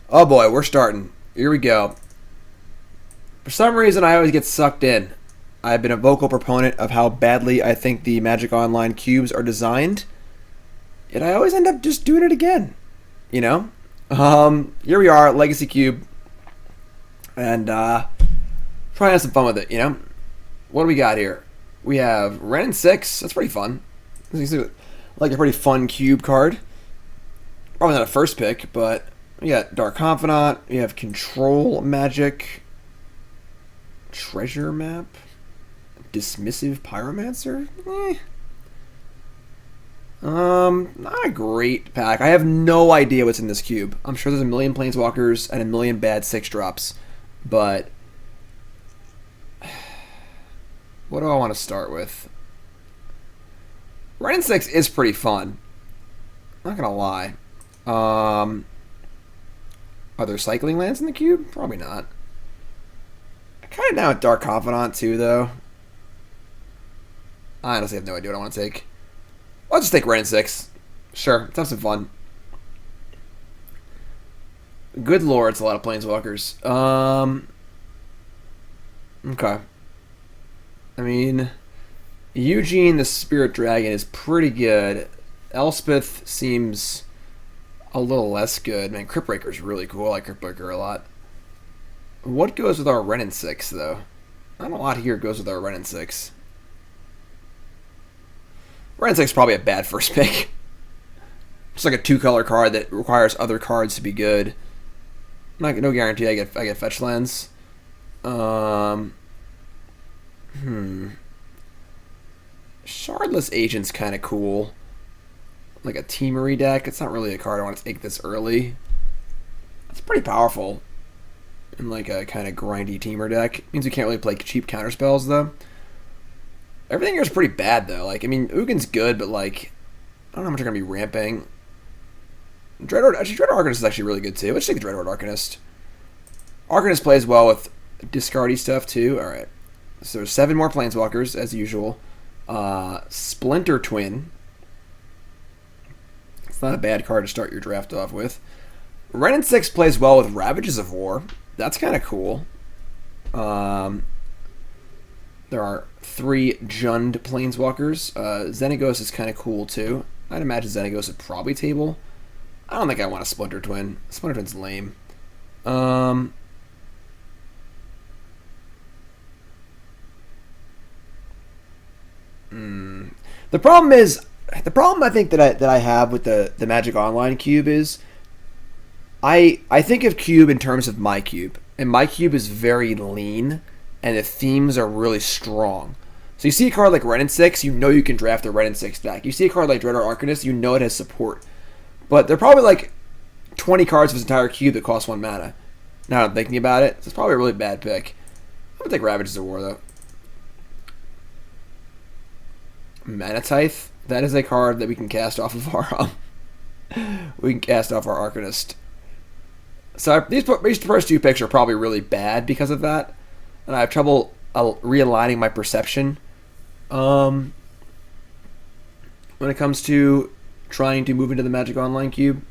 Oh boy, we're starting. Here we go. For some reason, I always get sucked in. I've been a vocal proponent of how badly I think the Magic Online cubes are designed, yet I always end up just doing it again. You know? Here we are, Legacy Cube, and trying to have some fun with it, you know? What do we got here? We have Wrenn and Six. That's pretty fun. Like a pretty fun cube card. Probably not a first pick, but we got Dark Confidant. We have Control Magic. Treasure Map. Dismissive Pyromancer? Not a great pack. I have no idea what's in this cube. I'm sure there's a million Planeswalkers and a million bad 6-drops, but what do I want to start with? Wrenn and Six is pretty fun. Not gonna lie. Are there cycling lands in the cube? Probably not. I'm kind of down with Dark Confidant too, though. I honestly have no idea what I want to take. I'll just take Wrenn and Six. Sure, let's have some fun. Good lord, it's a lot of Planeswalkers. Okay. I mean, Eugene the Spirit Dragon is pretty good. Elspeth seems a little less good. Man, Cryptbreaker is really cool. I like Cryptbreaker a lot. What goes with our Wrenn and Six, though? Not a lot here goes with our Wrenn and Six. Wrenn and Six is probably a bad first pick. It's like a 2-color card that requires other cards to be good. No guarantee I get fetch lands. Shardless Agent's kind of cool. Like a Teamery deck. It's not really a card I want to take this early. It's pretty powerful in like a kind of grindy Teamer deck. It means you can't really play cheap counterspells though. Everything here is pretty bad though. Like, I mean, Ugin's good, but like, I don't know how much they're gonna be ramping. Dreadhorde Arcanist is actually really good too. Let's take the Dreadhorde Arcanist. Arcanist plays well with discardy stuff too. All right. So there's 7 more Planeswalkers as usual. Splinter Twin. It's not a bad card to start your draft off with. Wrenn and Six plays well with Ravages of War. That's kind of cool. There are 3 Jund Planeswalkers. Xenagos is kind of cool too. I'd imagine Xenagos would probably table. I don't think I want a Splinter Twin. Splinter Twin's lame. The problem I think that I have with the Magic Online cube is I think of cube in terms of my cube, and my cube is very lean, and the themes are really strong. So you see a card like Wrenn and Six, you know you can draft a Wrenn and Six deck. You see a card like Dreadhorde Arcanist, you know it has support. But there are probably like 20 cards of this entire cube that cost 1 mana. Now that I'm thinking about it, so it's probably a really bad pick. I'm gonna take Ravages of War though. Manatithe. That is a card that we can cast off of our we can cast off our Arcanist. So these first 2 picks are probably really bad because of that, and I have trouble realigning my perception when it comes to trying to move into the Magic Online cube.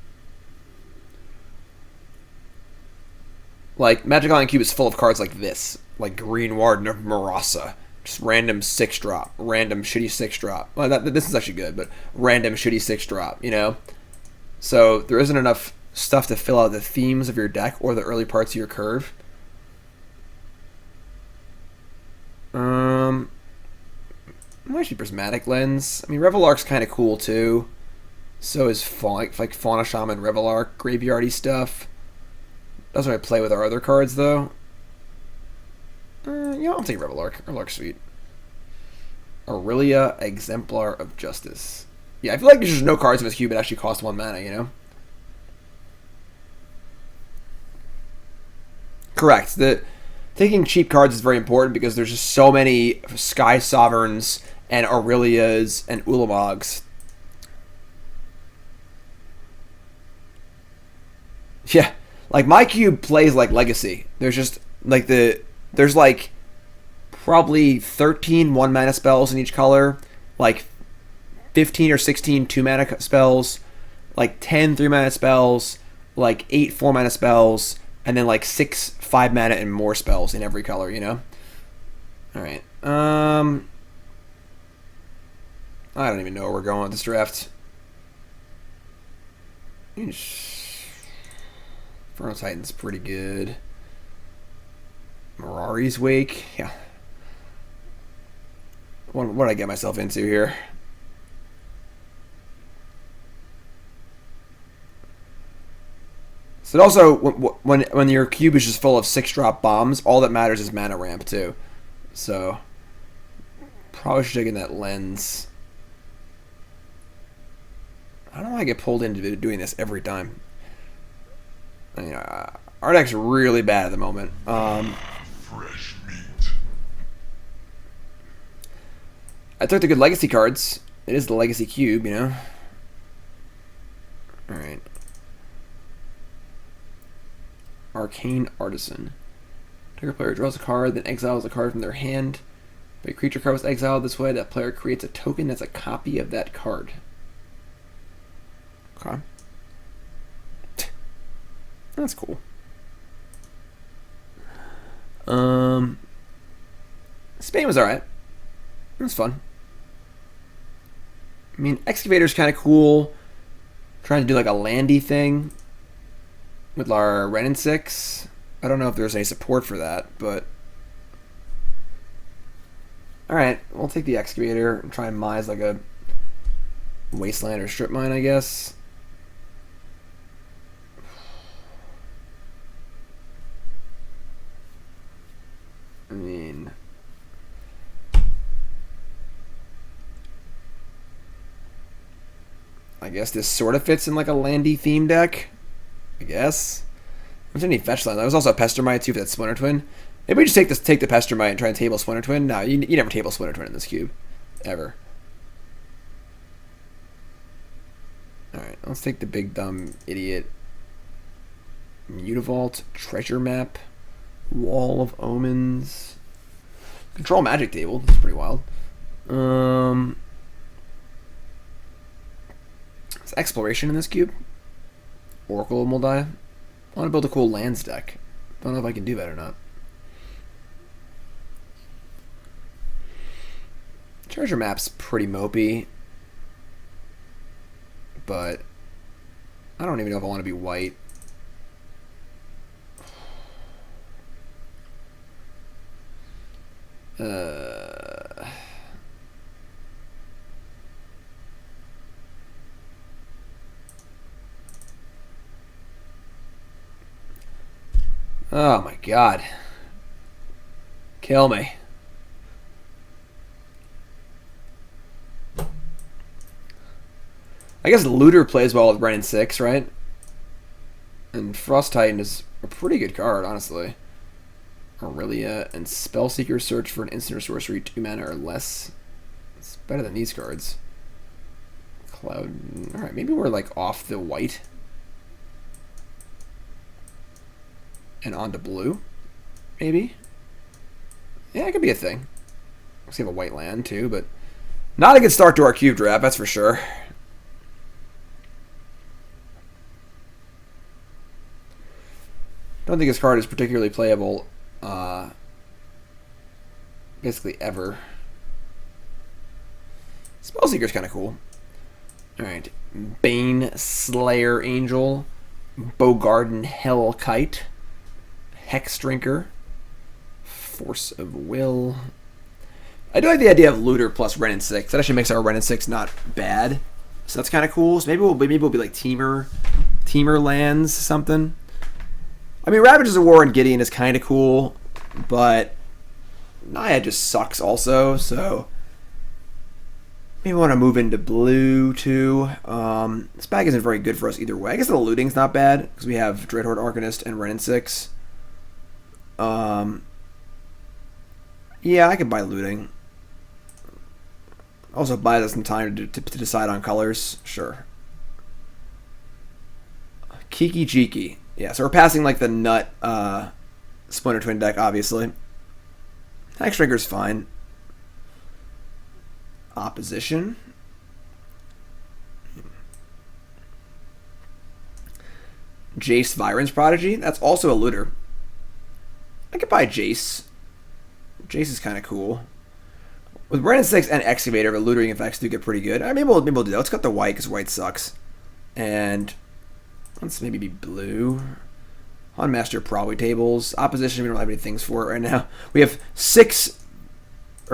Like, Magic Online cube is full of cards like this, like Green Warden of Marasa. Just random 6-drop, random shitty 6-drop. Well, this is actually good, but random shitty 6-drop, you know? So there isn't enough stuff to fill out the themes of your deck or the early parts of your curve. Might be Prismatic Lens. I mean, Revelark's kind of cool too. So is like Fauna Shaman, Revelark, graveyardy stuff. Doesn't really play with our other cards though. Yeah, I'll take Revelark. Revelark's sweet. Aurelia, Exemplar of Justice. Yeah, I feel like there's just no cards in this cube that actually cost 1 mana, you know? Correct. Taking cheap cards is very important because there's just so many Sky Sovereigns and Aurelias and Ulamogs. Yeah, like my cube plays like Legacy. There's just like there's like probably 13 1-mana spells in each color, like 15 or 16 2-mana spells, like 10 3-mana spells, like 8 4-mana spells, and then like 6 5-mana and more spells in every color, you know? Alright. I don't even know where we're going with this draft. Inferno Titan's pretty good. Mirari's Wake. Yeah. What did I get myself into here? So also, when your cube is just full of 6-drop bombs, all that matters is mana ramp too. So probably should take in that lens. I don't know why I get pulled into doing this every time. I mean, our deck's really bad at the moment. Fresh meat. I took the good legacy cards. It is the legacy cube, you know. All right. Arcane Artisan. Target player draws a card, then exiles a card from their hand. If a creature card was exiled this way, that player creates a token that's a copy of that card. Okay. That's cool. Spain was alright. It was fun. I mean, Excavator's kind of cool. Trying to do like a landy thing with our Wrenn and Six. I don't know if there's any support for that, but alright, we'll take the Excavator and try and mise like a Wasteland or Strip Mine, I guess. I mean, I guess this sort of fits in like a landy theme deck. I guess. There's any fetch land. There was also a Pestermite too for that Splinter Twin. Maybe we just take the Pestermite and try and table Splinter Twin. No, you never table Splinter Twin in this cube, ever. All right, let's take the big dumb idiot. Mutavault, Treasure Map, Wall of Omens, Control Magic Table. That's pretty wild. There's Exploration in this cube. Oracle of Moldai. I want to build a cool lands deck. Don't know if I can do that or not. Treasure Map's pretty mopey, but I don't even know if I want to be white. Oh my god. Kill me. I guess Looter plays well with Wrenn and Six, right? And Frost Titan is a pretty good card, honestly. Aurelia and Spellseeker search for an instant or sorcery 2 mana or less. It's better than these cards. Cloud. Alright, maybe we're like off the white. And onto blue, maybe. Yeah, it could be a thing. We have a white land too, but not a good start to our cube draft, that's for sure. Don't think this card is particularly playable, basically ever. Spellseeker's kind of cool. All right, Bane Slayer Angel, Bogarden Hellkite, Hex Drinker, Force of Will. I do like the idea of Looter plus Wrenn and Six. That actually makes our Wrenn and Six not bad. So that's kind of cool. So maybe we'll be like teamer lands something. I mean, Ravages of War and Gideon is kind of cool, but Naya just sucks also. So maybe we want to move into blue too. This bag isn't very good for us either way. I guess the looting's not bad because we have Dreadhorde Arcanist and Wrenn and Six. Yeah, I could buy looting. Also buy us some time to decide on colors. Sure. Kiki Jiki. Yeah, so we're passing like the nut Splinter Twin deck, obviously. Hex Drinker's fine. Opposition. Jace Viren's Prodigy. That's also a looter. I could buy Jace. Jace is kind of cool. With Wrenn and Six and Excavator, the looting effects do get pretty good. Maybe we'll do that. Let's cut the white because white sucks. And let's maybe be blue. On Master probably tables. Opposition, we don't have any things for it right now. We have 3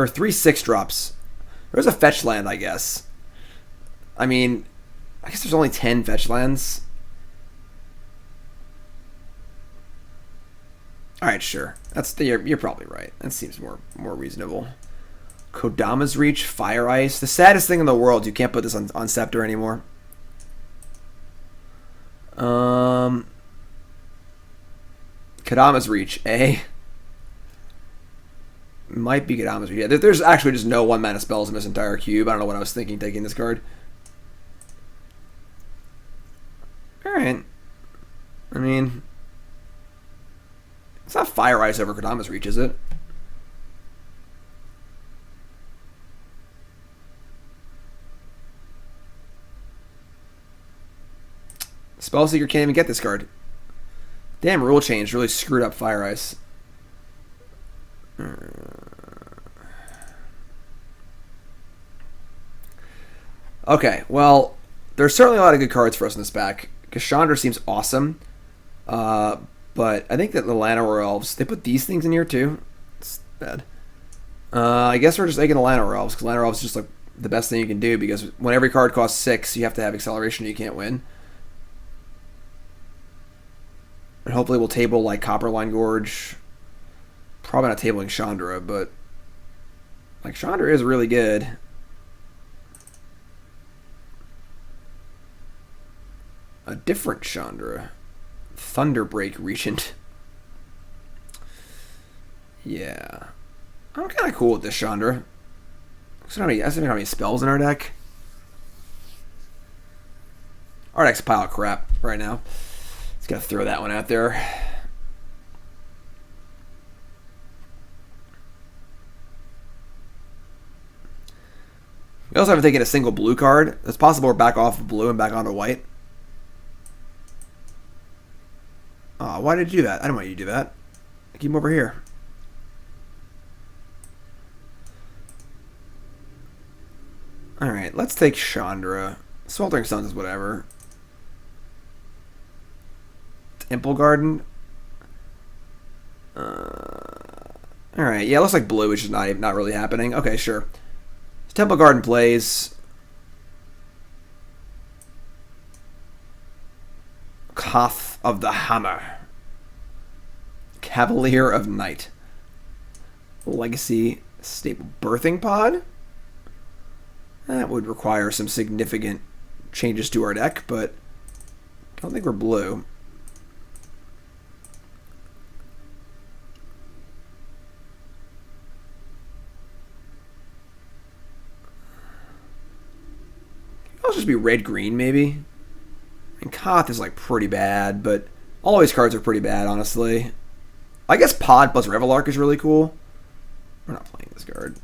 6-drops. There's a fetch land, I guess. I mean, I guess there's only 10 fetch lands. Alright, sure. You're probably right. That seems more reasonable. Kodama's Reach, Fire Ice. The saddest thing in the world, you can't put this on Scepter anymore. Kodama's Reach, eh? Might be Kodama's Reach. Yeah, there's actually just no 1-mana spells in this entire cube. I don't know what I was thinking taking this card. Alright. I mean, it's not Fire Ice over Kodama's Reach, is it? Spellseeker can't even get this card. Damn, rule change really screwed up Fire Ice. Okay, well, there's certainly a lot of good cards for us in this pack. Chandra seems awesome. But I think that the Llanowar Elves, they put these things in here too. It's bad. I guess we're just taking the Llanowar Elves, because Llanowar Elves is just like the best thing you can do, because when every card costs 6, you have to have acceleration or you can't win. And hopefully we'll table like Copperline Gorge. Probably not tabling Chandra, but like Chandra is really good. A different Chandra. Thunderbreak Regent. Yeah. I'm kind of cool with this Chandra. I don't have any spells in our deck. Our deck's a pile of crap right now. Just gotta throw that one out there. We also haven't taken a single blue card. It's possible we're back off of blue and back onto white. Oh, why did you do that? I don't want you to do that. Keep him over here. Alright, let's take Chandra. Sweltering Suns is whatever. Temple Garden. Alright, yeah, it looks like blue, which is not really happening. Okay, sure. Temple Garden plays. Koth of the Hammer. Cavalier of Night. Legacy Staple Birthing Pod. That would require some significant changes to our deck, but I don't think we're blue. I'll just be red-green, maybe. And Koth is like pretty bad, but all these cards are pretty bad, honestly. I guess Pod plus Revelark is really cool. We're not playing this card.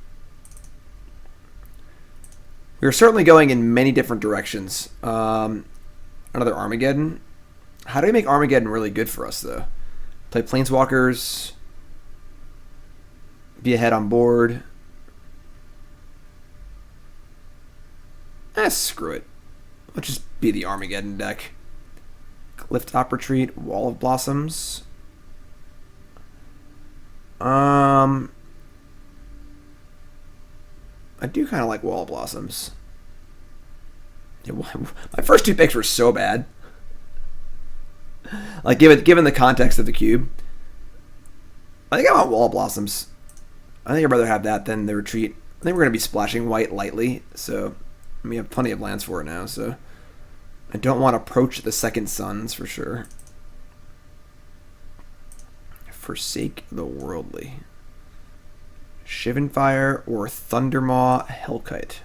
We're certainly going in many different directions. Another Armageddon. How do we make Armageddon really good for us, though? Play Planeswalkers. Be ahead on board. Screw it. Let's just be the Armageddon deck. Clifftop Retreat. Wall of Blossoms. I do kind of like Wall of Blossoms. Yeah, my first 2 picks were so bad. Like, given the context of the cube. I think I want Wall of Blossoms. I think I'd rather have that than the Retreat. I think we're going to be splashing white lightly, so we have plenty of lands for it now, so I don't want to approach the second Suns for sure. Forsake the Worldly. Shivan Fire or Thundermaw Hellkite.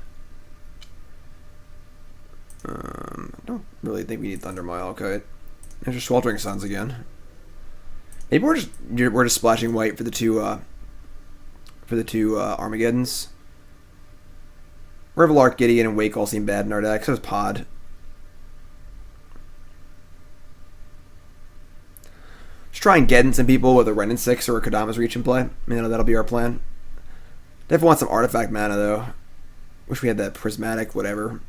I don't really think we need Thundermaw Hellkite. There's just Sweltering Suns again. Maybe we're just splashing white for the two Armageddons. Revelark, Gideon, and Wake all seem bad in our deck. So does Pod. try and get in some people with a Wrenn and Six or a Kodama's Reach in play. That'll be our plan. Definitely want some artifact mana though. Wish we had that prismatic whatever.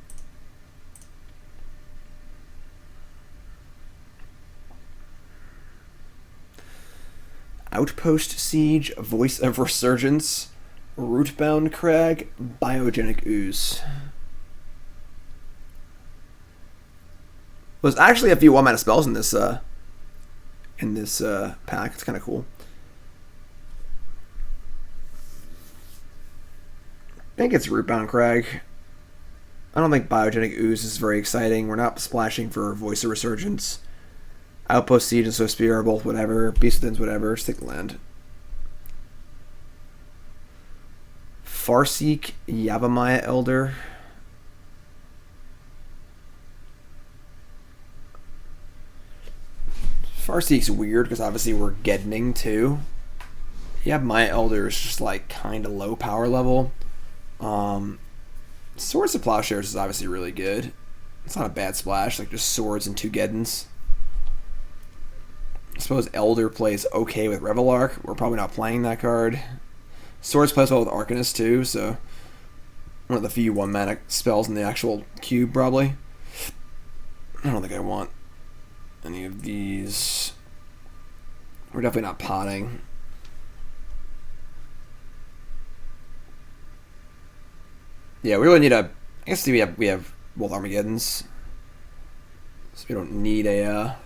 Outpost Siege, Voice of Resurgence, Rootbound Crag, Biogenic Ooze. There's actually a few 1-mana spells in this pack. It's kind of cool. I think it's Rootbound Crag. I don't think Biogenic Ooze is very exciting. We're not splashing for Voice of Resurgence. Outpost Siege and Swiftspear are both whatever. Beast Within's whatever. Stick land. Forsake Yavimaya Elder. Farseek's weird because obviously we're Geddening too. Yavimaya Elder is just like kind of low power level. Swords of Plowshares is obviously really good. It's not a bad splash, like just swords and 2 Geddens. I suppose Elder plays okay with Revelark. We're probably not playing that card. Swords plays well with Arcanist too, so one of the few 1-mana spells in the actual cube probably. I don't think I want any of these. We're definitely not potting. Yeah, we really need a. I guess we have both Armageddons, so we don't need a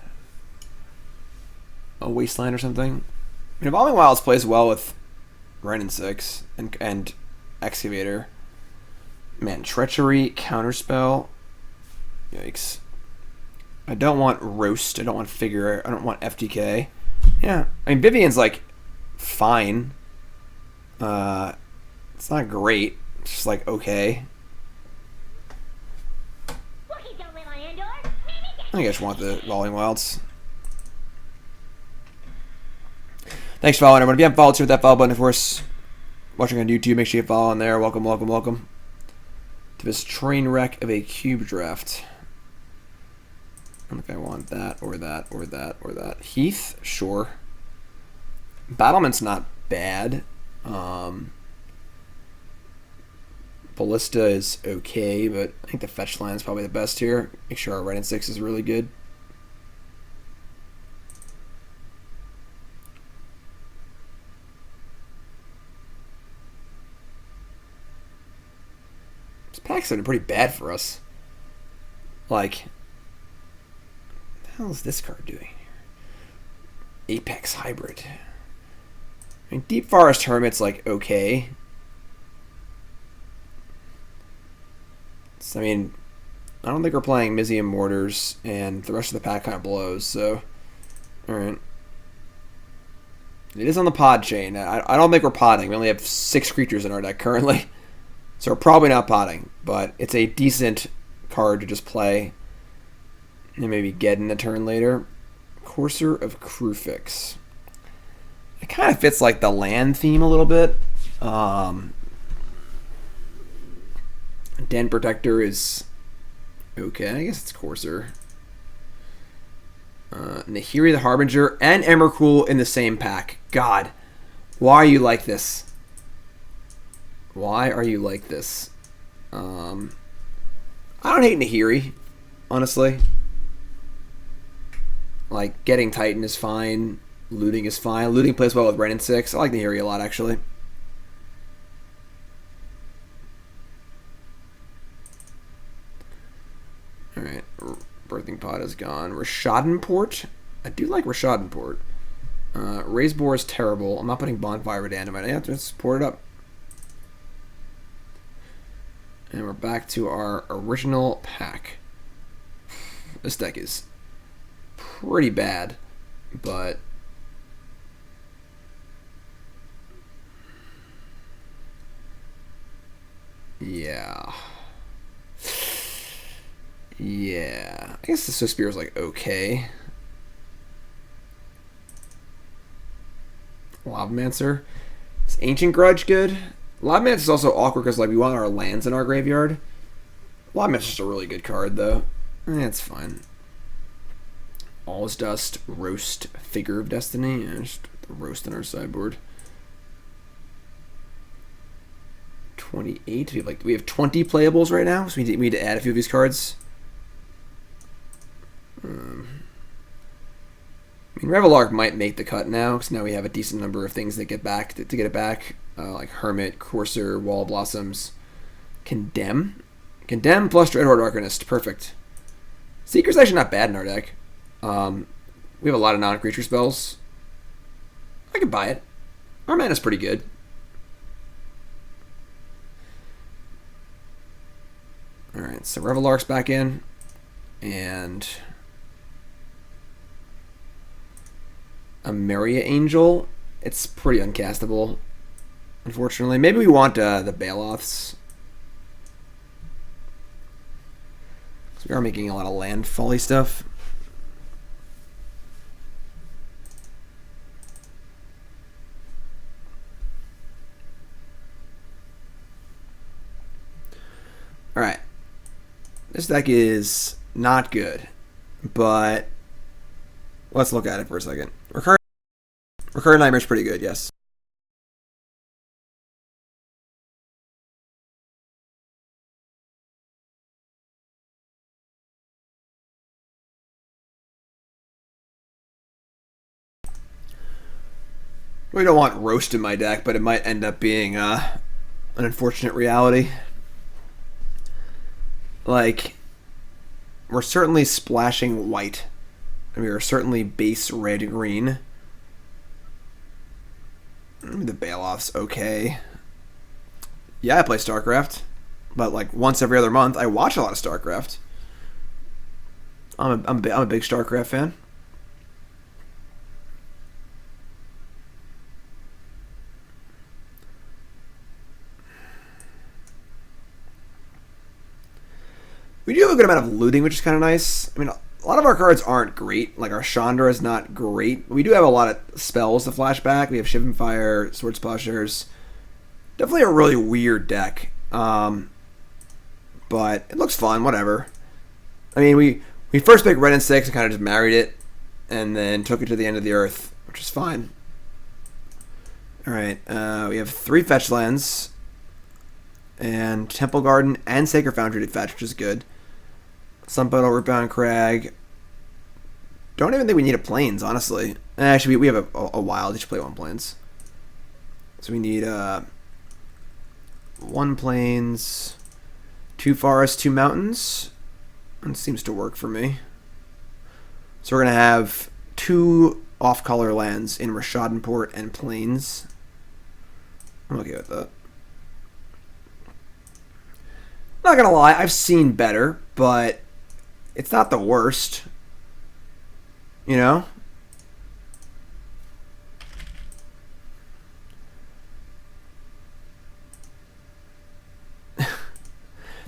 Wasteland or something. I mean, Evolving Wilds plays well with Wrenn and Six and Excavator. Man, Treachery, Counterspell. Yikes. I don't want Roast. I don't want Figure. I don't want FTK. Yeah, I mean Vivian's like fine. It's not great. It's just like okay. I think I just want the Evolving Wilds. Thanks for following everyone. If you haven't followed, hit that follow button. Of course, watching on YouTube, make sure you follow on there. Welcome, welcome, welcome to this train wreck of a cube draft. I don't think I want that or that or that or that. Heath, sure. Battlement's not bad. Ballista is okay, but I think the fetch line is probably the best here. Make sure our Wrenn and Six is really good. This pack's been pretty bad for us. Like, what the hell is this card doing here? Apex Hybrid. I mean, Deep Forest Hermit's like okay. I mean, I don't think we're playing Mizium Mortars, and the rest of the pack kind of blows, so... Alright. It is on the pod chain. I don't think we're potting. We only have 6 creatures in our deck currently. So we're probably not potting, but it's a decent card to just play. And maybe get in a turn later. Courser of Kruphix. It kind of fits like the land theme a little bit. Den Protector is okay. I guess it's Courser. Nahiri the Harbinger and Emrakul in the same pack. God, why are you like this? Why are you like this? I don't hate Nahiri, honestly. Like, getting Titan is fine. Looting is fine. Looting plays well with Wrenn and Six. I like Nahiri a lot, actually. Alright, Birthing Pod is gone. Rishadan Port? I do like Rishadan Port. Raise Boar is terrible. I'm not putting Bonfire of Dynamite. I have to support it up. And we're back to our original pack. This deck is pretty bad, but... yeah. Yeah. I guess the Swiftspear is like okay. Lavamancer. Is Ancient Grudge good? Lavamancer is also awkward because like we want our lands in our graveyard. Lavamancer is just a really good card though. That's fine. All's Dust, Roast, Figure of Destiny. Yeah, just roast on our sideboard. 28. We have 20 playables right now, so we need to add a few of these cards. I mean, Revelark might make the cut now, because now we have a decent number of things that get back to get it back, like Hermit, Courser, Wall of Blossoms, Condemn plus Dreadhorde Arcanist, perfect. Seeker's actually not bad in our deck. We have a lot of non-creature spells. I could buy it. Our mana's pretty good. Alright, so Revelark's back in. And Emeria Angel. It's pretty uncastable, unfortunately. Maybe we want the Bailoffs. We are making a lot of landfall-y stuff. Alright. This deck is not good, but let's look at it for a second. Recurrent Nightmare's pretty good, yes. We don't want Roast in my deck, but it might end up being an unfortunate reality. Like, we're certainly splashing white, and we are certainly base red-green. The Bailoff's okay. Yeah, I play StarCraft, but like once every other month, I watch a lot of StarCraft. I'm a big StarCraft fan. We do have a good amount of looting, which is kind of nice. I mean, a lot of our cards aren't great. Like, our Chandra is not great. We do have a lot of spells to flash back. We have Shivan Fire, Sword Splashers. Definitely a really weird deck. But it looks fun, whatever. I mean, we first picked Wrenn and Six and kind of just married it. And then took it to the end of the earth, which is fine. Alright, we have 3 fetch lands. And Temple Garden and Sacred Foundry to fetch, which is good. Sunpetal, Rootbound Crag. Don't even think we need a Plains, honestly. Actually, we have a Wild. They should play 1 Plains. So we need 1 Plains, 2 Forests, 2 Mountains. That seems to work for me. So we're going to have 2 off-color lands in Rishadan Port and Plains. I'm okay with that. Not going to lie, I've seen better, but it's not the worst. You know?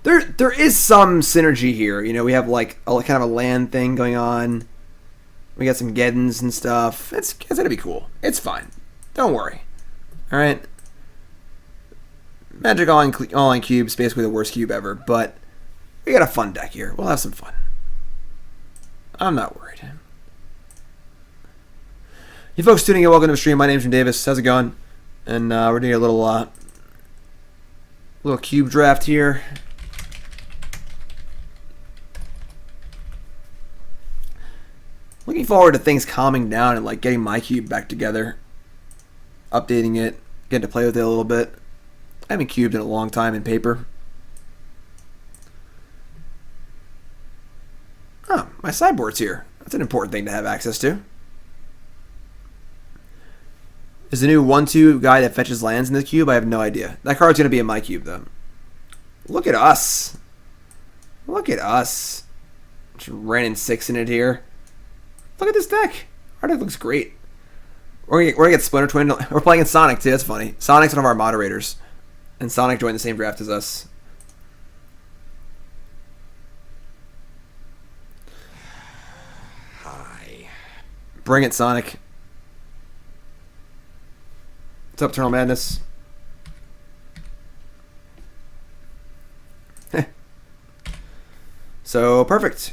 There is some synergy here. You know, we have like a kind of a land thing going on. We got some Geddons and stuff. It's gonna be cool. It's fine. Don't worry. All right. Magic All-in Cube's basically the worst cube ever, but we got a fun deck here. We'll have some fun. I'm not worried. You folks tuning in, welcome to the stream. My name's Jim Davis. How's it going? And we're doing a little cube draft here. Looking forward to things calming down and like getting my cube back together, updating it, getting to play with it a little bit. I haven't cubed in a long time in paper. Oh, my sideboard's here. That's an important thing to have access to. Is the new 1/2 guy that fetches lands in the cube? I have no idea. That card's going to be in my cube, though. Look at us. Look at us. Just Wrenn and Six in it here. Look at this deck. Our deck looks great. We're gonna get Splinter Twin. We're playing in Sonic, too. That's funny. Sonic's one of our moderators. And Sonic joined the same draft as us. Hi. Bring it, Sonic. What's up, Eternal Madness? So, perfect.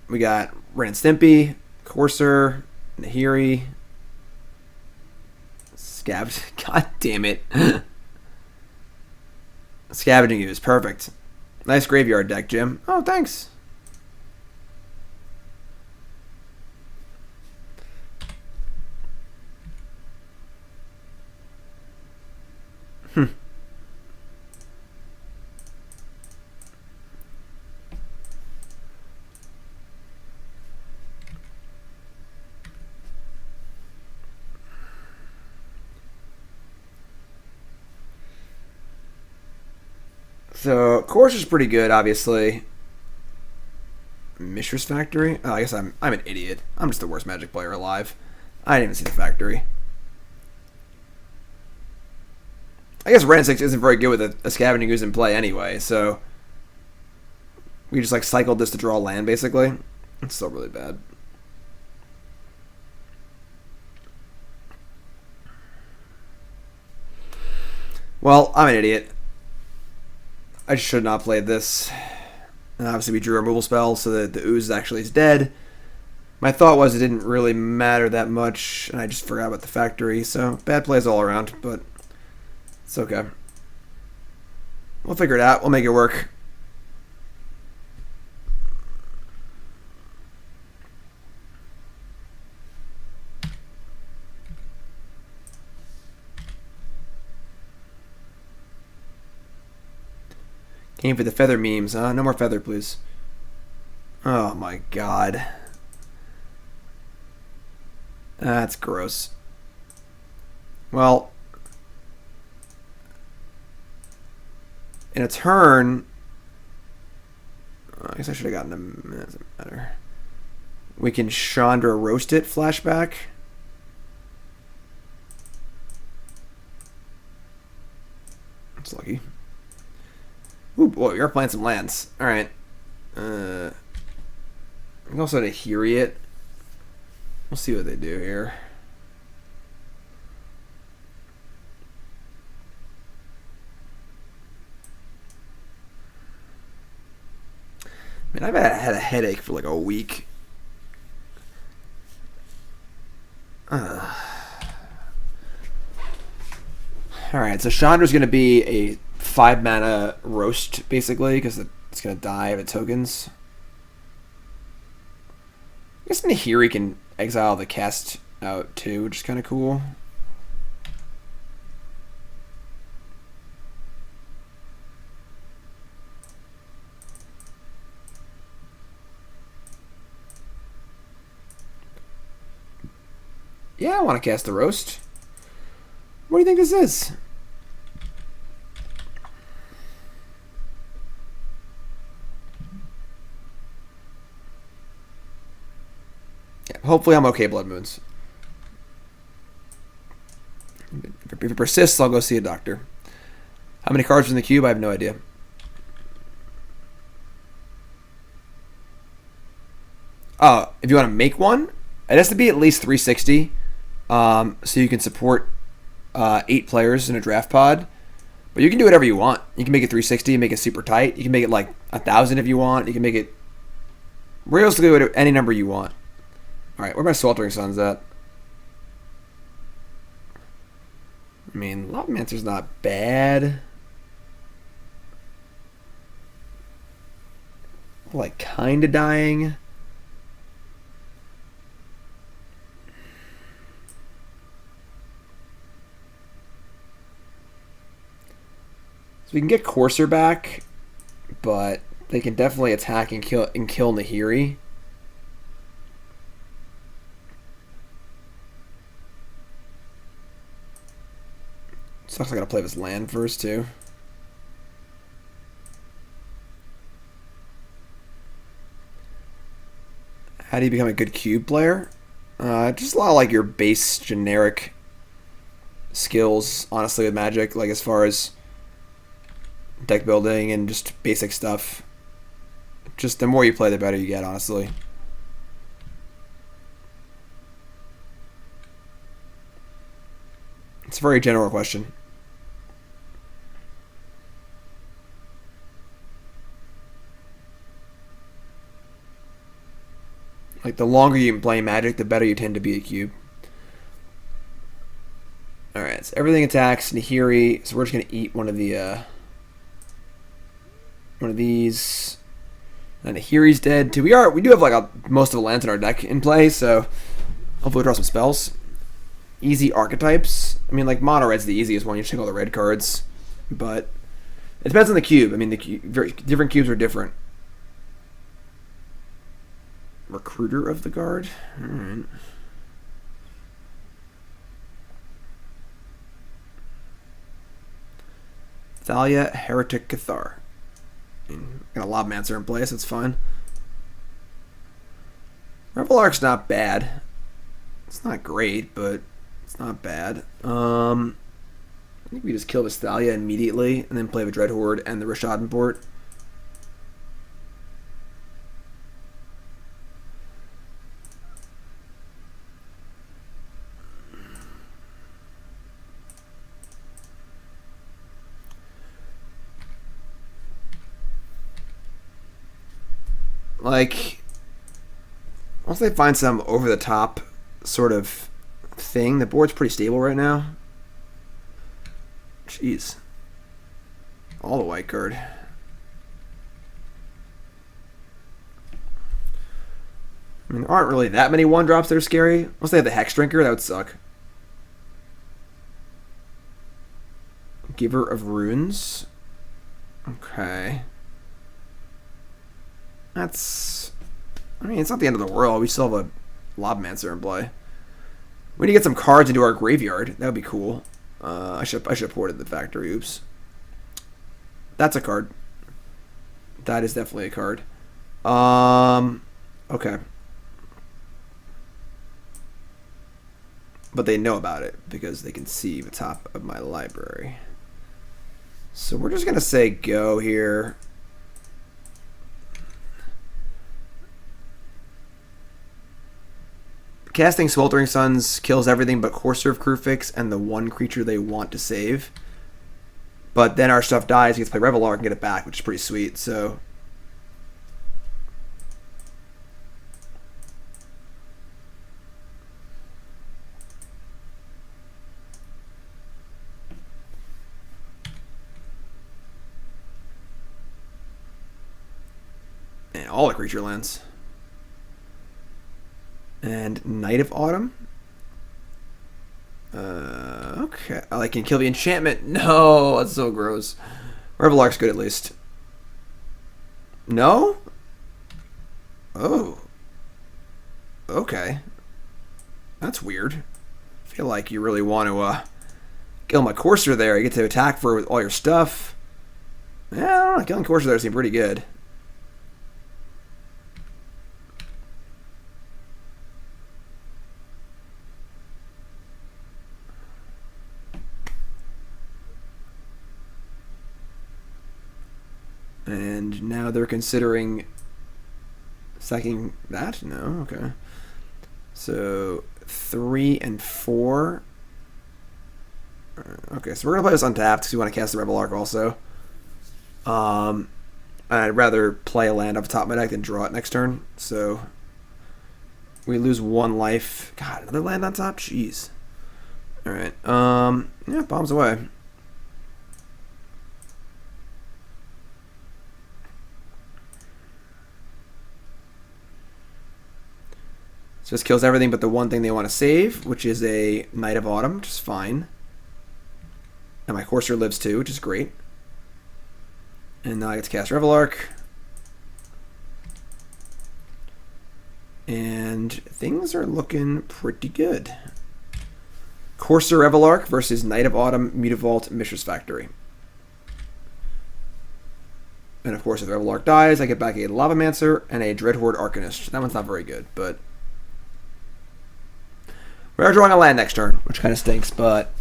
We got Ren and Stimpy, Courser, Nahiri, Scavenge. God damn it. Scavenging Ooze, perfect. Nice graveyard deck, Jim. Oh, thanks. So, Courser's pretty good, obviously. Mishra's Factory? Oh, I guess I'm an idiot. I'm just the worst Magic player alive. I didn't even see the Factory. I guess Wrenn and Six isn't very good with a Scavenging Ooze in play anyway, so... We just, like, cycled this to draw land, basically. It's still really bad. Well, I'm an idiot. I should not have played this. And obviously we drew a removal spell so that the ooze actually is dead. My thought was it didn't really matter that much, and I just forgot about the factory, so bad plays all around, but it's okay. We'll figure it out. We'll make it work. Came for the feather memes, huh? No more feather, please. Oh my god. That's gross. Well, in a turn, I guess I should have gotten a... It doesn't matter. We can Chandra roast it, flashback. That's lucky. Ooh, boy, you're playing some lands. Alright. We can also Nahiri it. We'll see what they do here. Man, I've had a headache for like a week. Alright, so Chandra's going to be a 5 mana roast, basically, because it's going to die of its tokens. I guess Nahiri can exile the cast out too, which is kind of cool. Yeah, I want to cast the roast. What do you think this is? Hopefully I'm okay, Blood Moons. If it persists, I'll go see a doctor. How many cards are in the cube? I have no idea. If you want to make one, it has to be at least 360. So you can support 8 players in a draft pod. But you can do whatever you want. You can make it 360, make it super tight. You can make it like 1,000 if you want. You can make it realistically any number you want. Alright, where are my Sweltering Suns at? I mean, Lavamancer's not bad. Like, kinda dying. So we can get Courser back, but they can definitely attack and kill Nahiri. Sucks I gotta play this land first, too. How do you become a good cube player? Just a lot of like your base generic skills, honestly, with Magic, like as far as deck building and just basic stuff. Just the more you play, the better you get, honestly. It's a very general question. Like the longer you can play Magic, the better you tend to be a cube. Alright, so everything attacks Nahiri, so we're just gonna eat one of these. And Nahiri's dead too. We do have like most of the lands in our deck in play, so hopefully we'll draw some spells. Easy archetypes. I mean, like mono red's the easiest one. You just take all the red cards, but it depends on the cube. I mean, different cubes are different. Recruiter of the Guard. All right. Thalia, Heretic Cathar. Got a Lavamancer in place, that's fine. Revelark's not bad. It's not great, but it's not bad. I think we just kill this Thalia immediately and then play the Dreadhorde and the Rishadan Port. Like, once they find some over-the-top sort of thing, the board's pretty stable right now. Jeez. All the white card. I mean, there aren't really that many 1-drops that are scary. Unless they have the Hex Drinker, that would suck. Giver of Runes. Okay. That's... I mean, it's not the end of the world. We still have a Lavamancer in play. We need to get some cards into our graveyard. That would be cool. I should have ported the factory. Oops. That's a card. That is definitely a card. Okay. But they know about it because they can see the top of my library. So we're just going to say go here. Casting Sweltering Suns kills everything but Courser of Kruphix and the one creature they want to save. But then our stuff dies, we get to play Revelark and get it back, which is pretty sweet, so... And all the creature lands. And Knight of Autumn. Okay. I can kill the enchantment. No, that's so gross. Revelark's good at least. No? Oh. Okay. That's weird. I feel like you really want to kill my Courser there. You get to attack for all your stuff. Yeah, I don't know. Killing Courser there seems pretty good. And now they're considering sacking that? No? Okay. So 3 and 4. Okay, so we're going to play this untapped because we want to cast the Revelark also. I'd rather play a land off the top of my deck than draw it next turn. So we lose 1 life. God, another land on top? Jeez. Alright. Yeah, bombs away. So this kills everything but the one thing they want to save, which is a Knight of Autumn, which is fine. And my Courser lives too, which is great. And now I get to cast Revelark. And things are looking pretty good. Courser Revelark versus Knight of Autumn, Mutavault, Mishra's Factory. And of course, if the Revelark dies, I get back a Lavamancer and a Dreadhorde Arcanist. That one's not very good, but... We're drawing a land next turn, which kind of stinks, but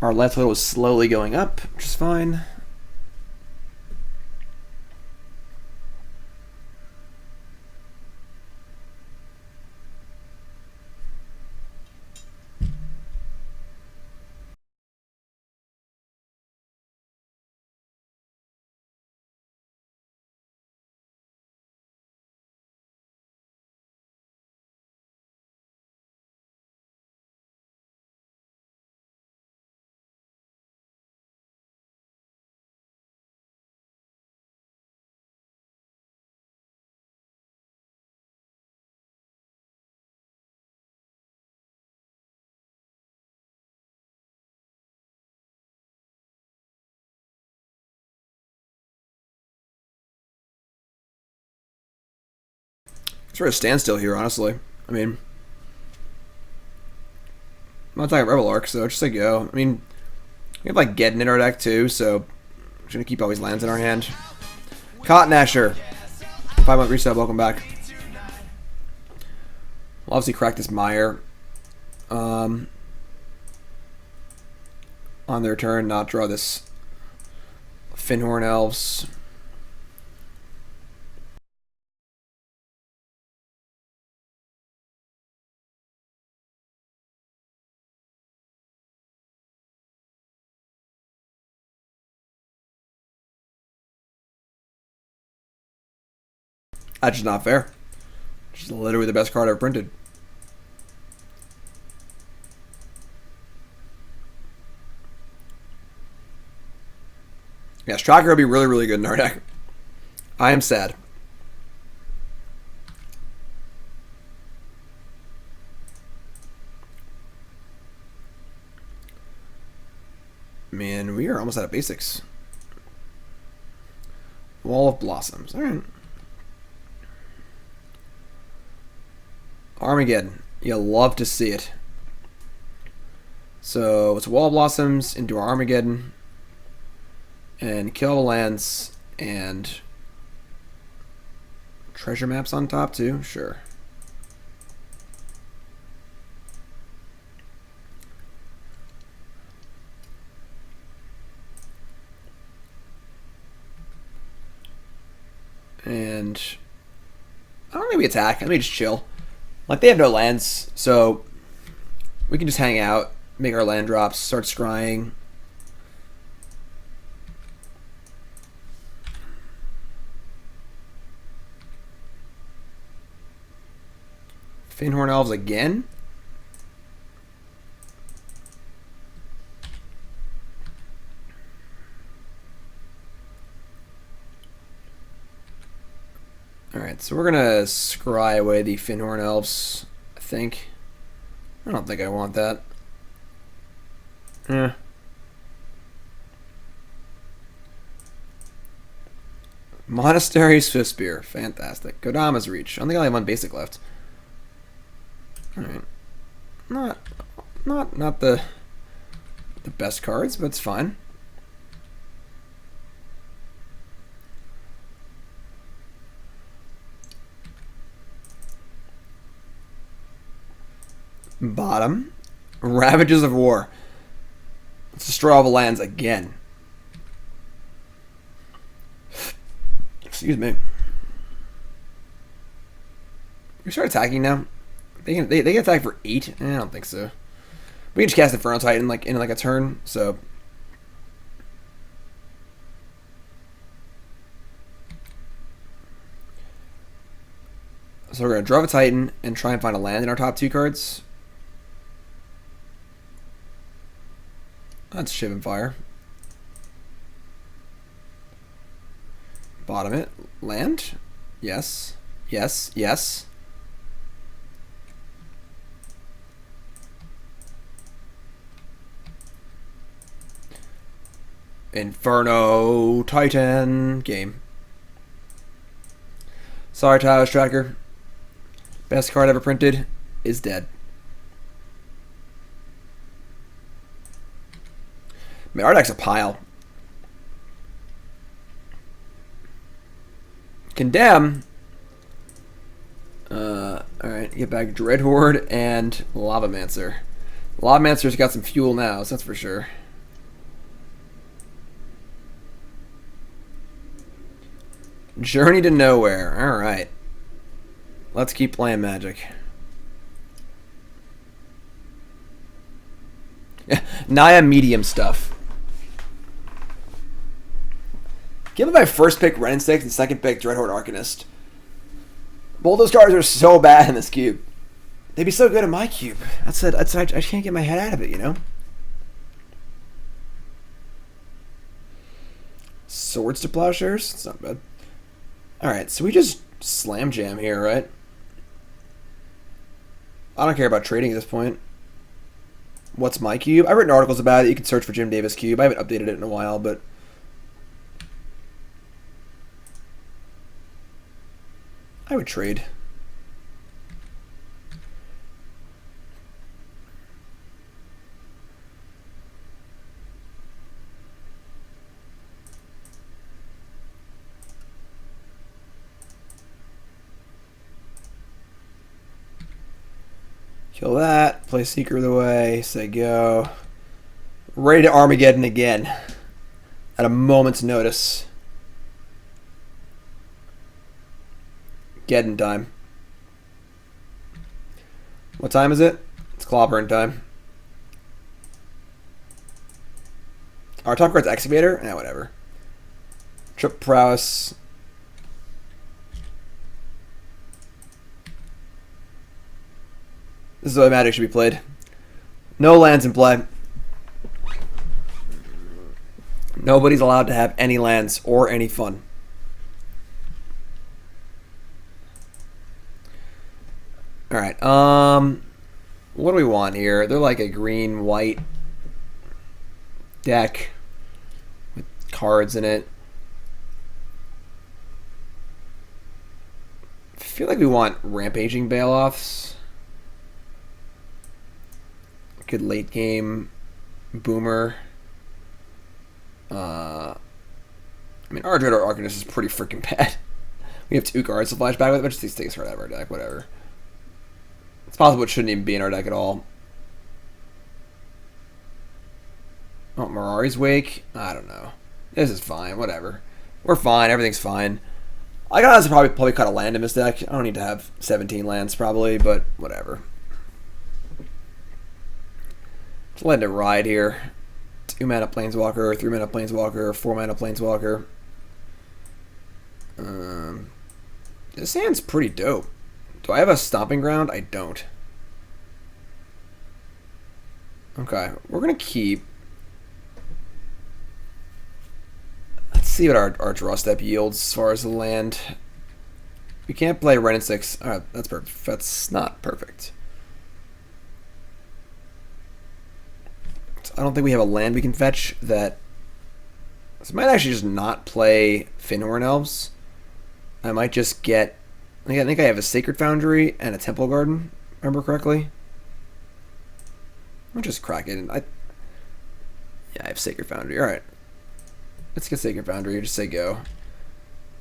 our land total is slowly going up, which is fine. Sort of standstill here, honestly. I mean, I'm not talking Rebel Arc, so just like go. I mean, we have like Geddon in our deck too, so we're just gonna keep all these lands in our hand. Cotton Asher, 5-month reset. Welcome back. We'll obviously crack this Mire. On their turn, not draw this Fyndhorn Elves. That's just not fair. Just literally the best card I've printed. Yeah, Striker would be really, really good in our deck. I am sad. Man, we are almost out of basics. Wall of Blossoms. Alright. Armageddon. You'll love to see it. So it's Wall of Blossoms into our Armageddon. And kill all the lands and treasure maps on top too? Sure. And I don't think we attack. I think we just chill. Like, they have no lands, so we can just hang out, make our land drops, start scrying. Fyndhorn Elves again? Alright, so we're gonna scry away the Fyndhorn Elves, I think. I don't think I want that. Monastery Swiftspear, fantastic. Kodama's Reach. I don't think I have one basic left. Alright. Not the best cards, but it's fine. Bottom. Ravages of War. Let's destroy all the lands again. Excuse me. We start attacking now. They can attack for 8? I don't think so. We can just cast Inferno Titan like in like a turn, so we're gonna draw a Titan and try and find a land in our top 2 cards. That's Shivan Fire. Bottom it. Land? Yes. Yes. Yes. Inferno Titan. Game. Sorry, Tyler Striker. Best card ever printed is dead. Man, our deck's a pile. Condemn. Alright, get back Dreadhorde and Lavamancer. Lavamancer's got some fuel now, so that's for sure. Journey to Nowhere. Alright. Let's keep playing Magic. Naya medium stuff. Give me my first pick Wrenn and Six and second pick Dreadhorde Arcanist. Both those cards are so bad in this cube. They'd be so good in my cube. That's it. I can't get my head out of it, you know? Swords to Plowshares? It's not bad. Alright, so we just slam jam here, right? I don't care about trading at this point. What's my cube? I've written articles about it. You can search for Jim Davis cube. I haven't updated it in a while, but I would trade. Kill that. Play Seeker of the Way. Say go. Ready to Armageddon again. At a moment's notice. Geddon time. What time is it? It's clobbering time. Our top card's Excavator? Yeah, whatever. Trip Prowess. This is the way Magic should be played. No lands in play. Nobody's allowed to have any lands or any fun. Alright, what do we want here? They're like a green-white deck with cards in it. I feel like we want Rampaging Bailoffs. Good late game Boomer. I mean, our Dreadhorde Arcanist is pretty freaking bad. We have 2 cards to flashback with, but just take a card out of our deck, whatever. It's possible it shouldn't even be in our deck at all. Oh, Mirari's Wake? I don't know. This is fine, whatever. We're fine, everything's fine. I gotta honestly probably cut a land in this deck. I don't need to have 17 lands probably, but whatever. Just letting it ride here. 2 mana Planeswalker, 3 mana Planeswalker, 4 mana Planeswalker. This hand's pretty dope. Do I have a Stomping Ground? I don't. Okay, we're gonna keep. Let's see what our draw step yields as far as the land. We can't play Wrenn and Six. Alright, that's perfect. That's not perfect. I don't think we have a land we can fetch that. So I might actually just not play Fyndhorn Elves. I might just get. I think I have a Sacred Foundry and a Temple Garden. Remember correctly? I'll just crack it. Yeah, I have Sacred Foundry. All right, let's get Sacred Foundry. Just say go. And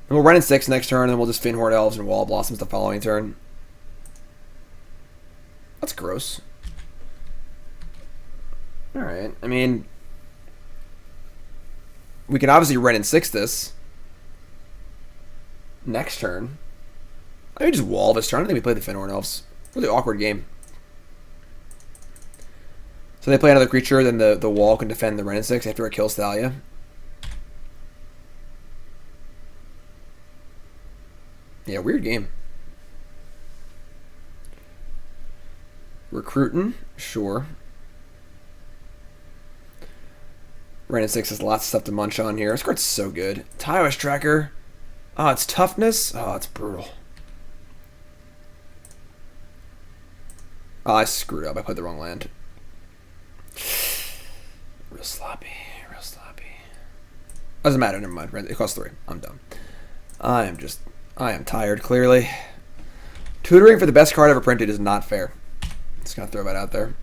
we'll Wrenn and Six next turn, and then we'll just Fyndhorn Elves and Wall Blossoms the following turn. That's gross. Alright, I mean, we can obviously Wrenn and Six this next turn. I mean, just Wall this turn. I think we play the Fyndhorn Elves. Really awkward game. So they play another creature, then the Wall can defend the Wrenn and Six after it kills Thalia. Yeah, weird game. Recruiting, sure. Wrenn and Six has lots of stuff to munch on here. This card's so good. Tyrus Tracker. Oh, it's toughness. Oh, it's brutal. Oh, I screwed up. I played the wrong land. Real sloppy. Real sloppy. Doesn't matter. Never mind. It costs 3. I'm done. I am tired, clearly. Tutoring for the best card ever printed is not fair. Just gonna throw that out there.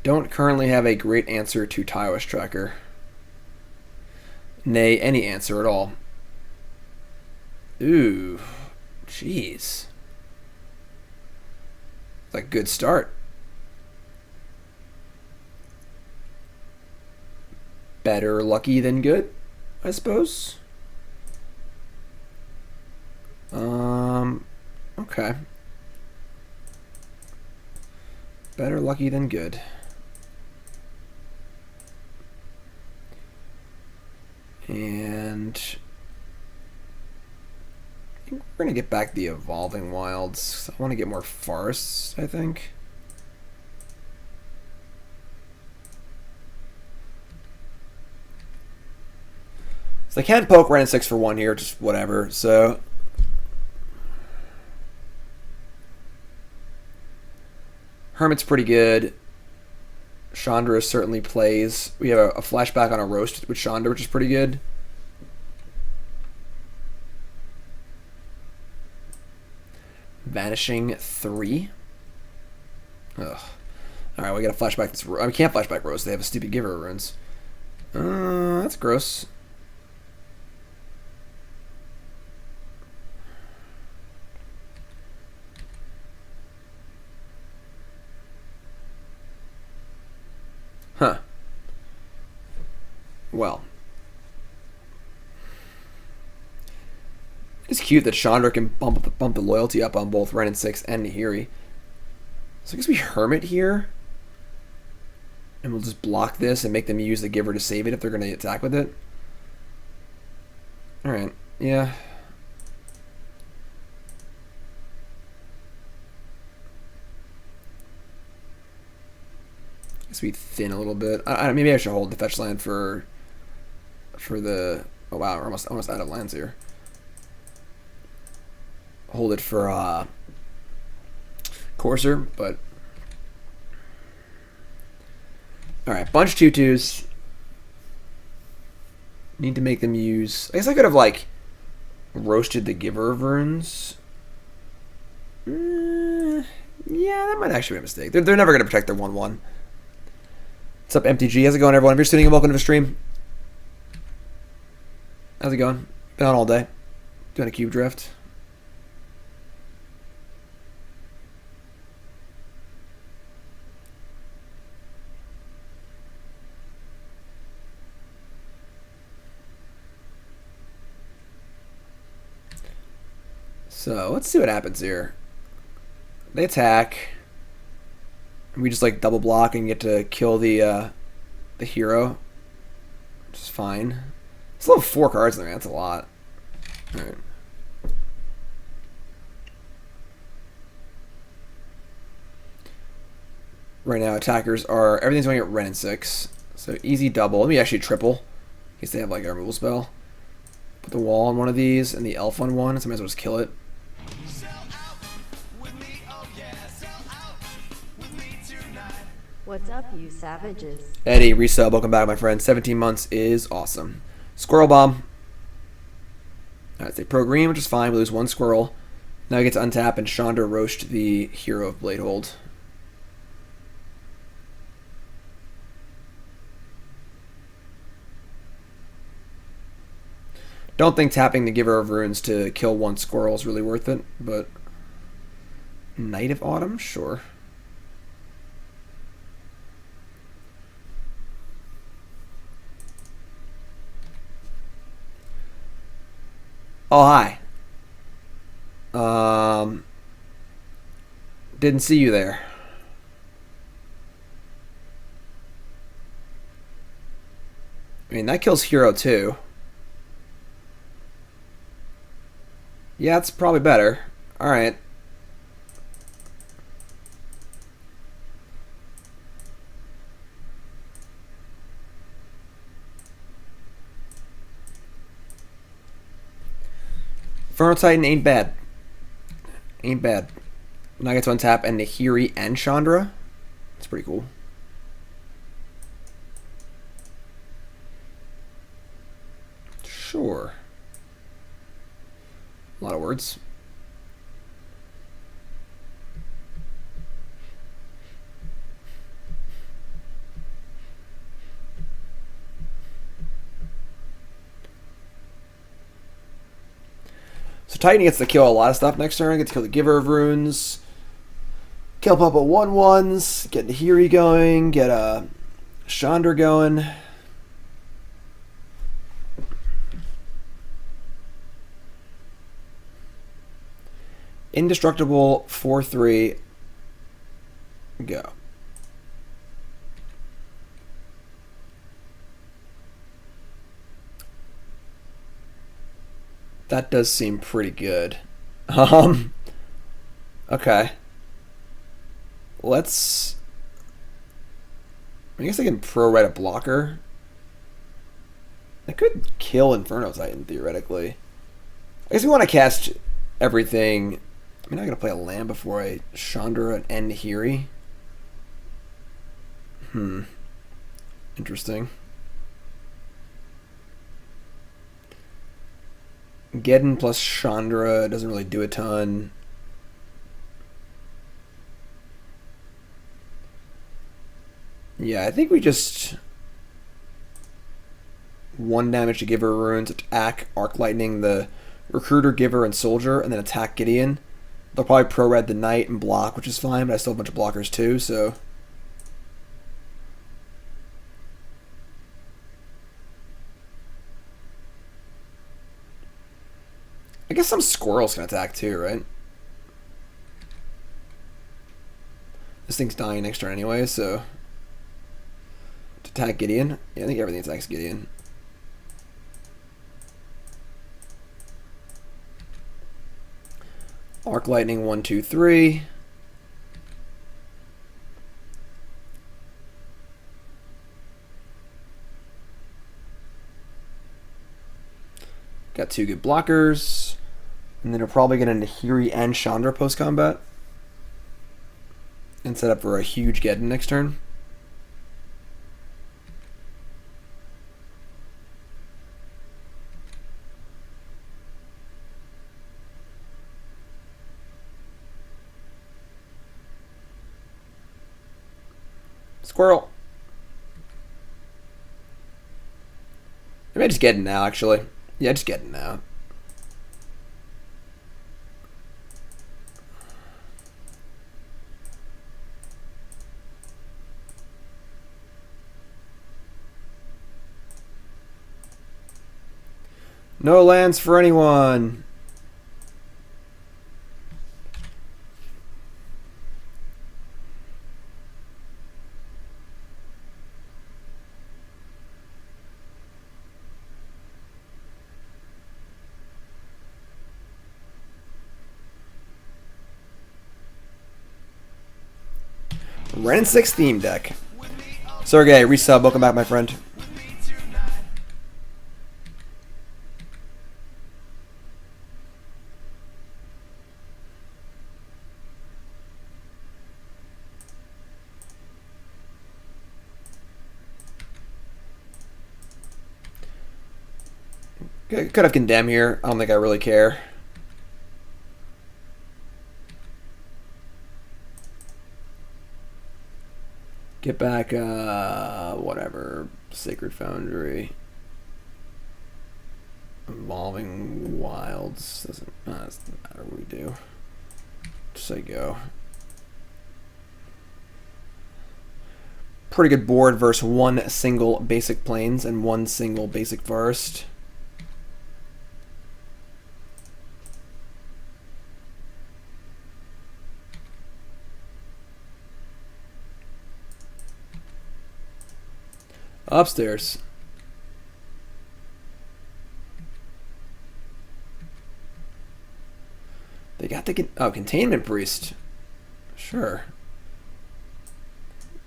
Don't currently have a great answer to Tyrus Tracker. Nay, any answer at all. Ooh, jeez. It's a good start. Better lucky than good, I suppose. Okay. Better lucky than good. And I think we're going to get back the Evolving Wilds. I want to get more forests, I think. So I can't poke Wrenn and Six for 1 here, just whatever. So Hermit's pretty good. Chandra certainly plays. We have a flashback on a roast with Chandra, which is pretty good. Vanishing 3. Ugh. Alright, we gotta flashback this. I can't flashback roast. They have a stupid giver runes. That's gross. well. It's cute that Chandra can bump the loyalty up on both Wrenn and Six and Nahiri. So I guess we Hermit here. And we'll just block this and make them use the Giver to save it if they're going to attack with it. Alright, yeah. I guess we thin a little bit. Maybe I should hold the fetch land for the... Oh wow, we're almost out of lands here. Hold it for Courser, but... Alright, bunch 2/2s. Need to make them use... I guess I could have, like, roasted the Giver of Runes. Yeah, that might actually be a mistake. They're never going to protect their 1/1. What's up, MTG? How's it going, everyone? If you're tuning in, welcome to the stream. How's it going? Been on all day. Doing a cube drift. So, let's see what happens here. They attack. We just like double block and get to kill the hero. Which is fine. It's level 4 cards in there, that's a lot. Alright. Right now attackers are everything's going at Wrenn and Six. So easy double. Let me actually triple. In case they have like a removal spell. Put the wall on one of these and the elf on one, so I might as well just kill it. What's up, you savages? Eddie, resub, welcome back, my friend. 17 months is awesome. Squirrel Bomb. Alright, they pro green, which is fine. We lose 1 squirrel. Now we get to untap and Chandra roast the hero of Bladehold. Don't think tapping the Giver of Runes to kill 1 squirrel is really worth it, but Night of Autumn? Sure. Oh, hi. Didn't see you there. I mean, that kills hero too. Yeah, it's probably better. Alright. Inferno Titan ain't bad. Ain't bad. Now I get to untap and Nahiri and Chandra. That's pretty cool. Sure. A lot of words. So Titan gets to kill a lot of stuff next turn. Gets to kill the Giver of Runes. Kill up a 1/1s. Get Nahiri going. Get a Chandra going. Indestructible 4/3. Go. That does seem pretty good. Okay. Let's... I guess I can pro-red a blocker. I could kill Inferno Titan, theoretically. I guess we want to cast everything... I mean, I'm going to play a land before I Chandra and Nahiri. Interesting. Gideon plus Chandra doesn't really do a ton. Yeah, I think we just 1 damage to Giver Runes, attack Arc Lightning the Recruiter, Giver, and Soldier, and then attack Gideon. They'll probably pro-red the Knight and block, which is fine, but I still have a bunch of blockers too, so... I guess some squirrels can attack too, right? This thing's dying next turn anyway, so... To attack Gideon? Yeah, I think everything attacks Gideon. Arc Lightning, 1, 2, 3. Got 2 good blockers. And then we're probably get into Nahiri and Chandra post-combat. And set up for a huge Geddon next turn. Squirrel. I may just get it now, actually. Yeah, just get it now. No lands for anyone. Wrenn and Six theme deck. Sergey, resub. Welcome back, my friend. Could have Condemn here. I don't think I really care. Get back, whatever. Sacred Foundry. Evolving Wilds. Doesn't matter what we do. Just say go. Pretty good board versus one single basic plains and one single basic forest. Upstairs. They got the Containment Priest. Sure.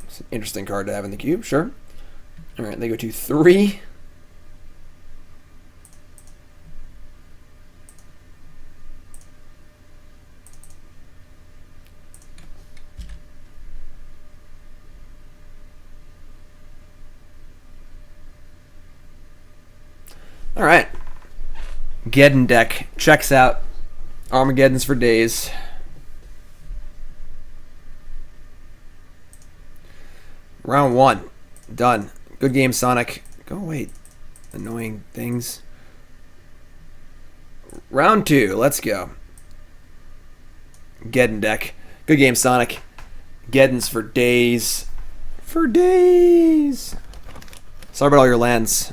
It's an interesting card to have in the cube, sure. Alright, they go to 3. Alright. Geddon deck checks out. Armageddon's for days. Round 1. Done. Good game, Sonic. Go away. Annoying things. Round 2. Let's go. Geddon deck. Good game, Sonic. Geddon's for days. For days. Sorry about all your lands.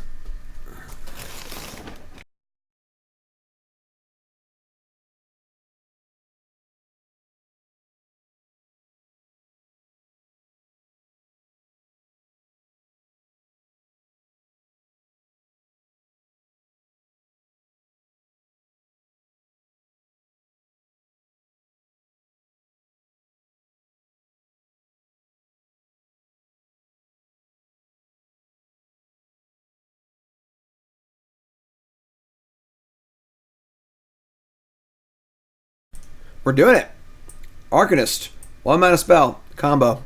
We're doing it. Arcanist. 1 mana spell. Combo.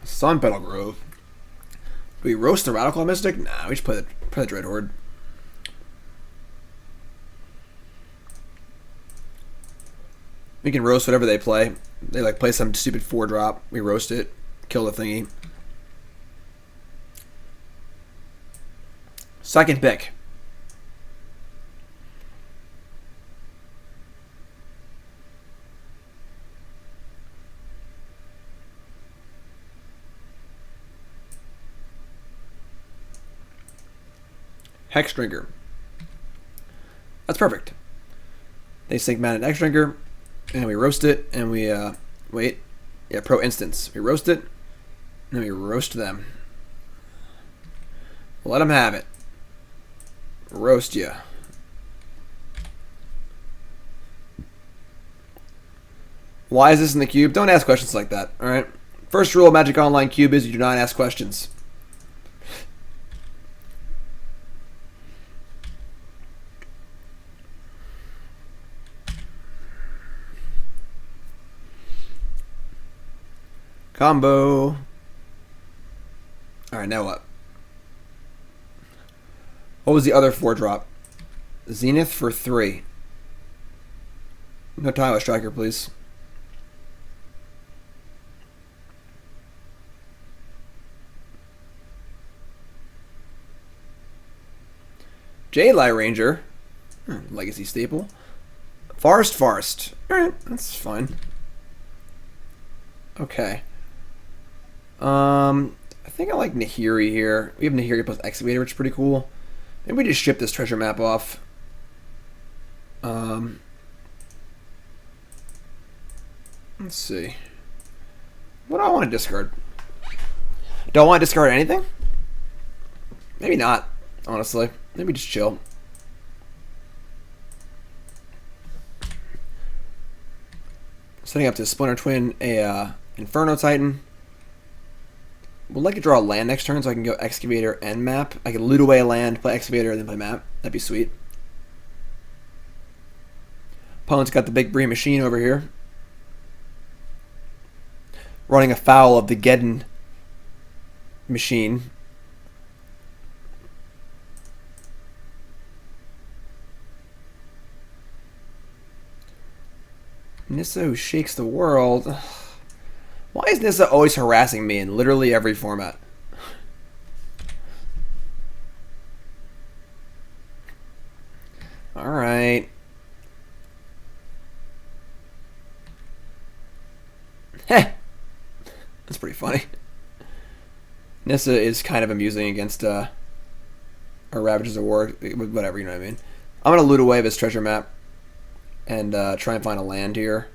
Sunpetal Grove. Do we roast the Radical Mystic? Nah, we just play the Dreadhorde. We can roast whatever they play. They like play some stupid 4-drop. We roast it. Kill the thingy. Second pick. Hexdrinker. That's perfect. They sink mana in Hexdrinker, and we roast it, and we, wait. Yeah, pro instance. We roast it, and then we roast them. Let them have it. Roast ya. Why is this in the cube? Don't ask questions like that, alright? First rule of Magic Online Cube is you do not ask questions. Combo. Alright, now what? What was the other 4-drop? Zenith for 3. No Tyler Striker, please. Jadelight Ranger. Legacy staple. Forest. Alright, that's fine. Okay. I think I like Nahiri here. We have Nahiri plus Excavator, which is pretty cool. Maybe we just ship this treasure map off. Let's see. What do I want to discard? Do I want to discard anything? Maybe not, honestly. Maybe just chill. Setting up to Splinter Twin a Inferno Titan. Would like to draw a land next turn so I can go Excavator and map. I can loot away a land, play Excavator, and then play map. That'd be sweet. Opponent's got the big Bree machine over here. Running afoul of the Gideon machine. Nissa who shakes the world. Why is Nissa always harassing me in literally every format? Alright. Heh! That's pretty funny. Nissa is kind of amusing against our Ravages of War. Whatever, you know what I mean. I'm going to loot away this treasure map and try and find a land here.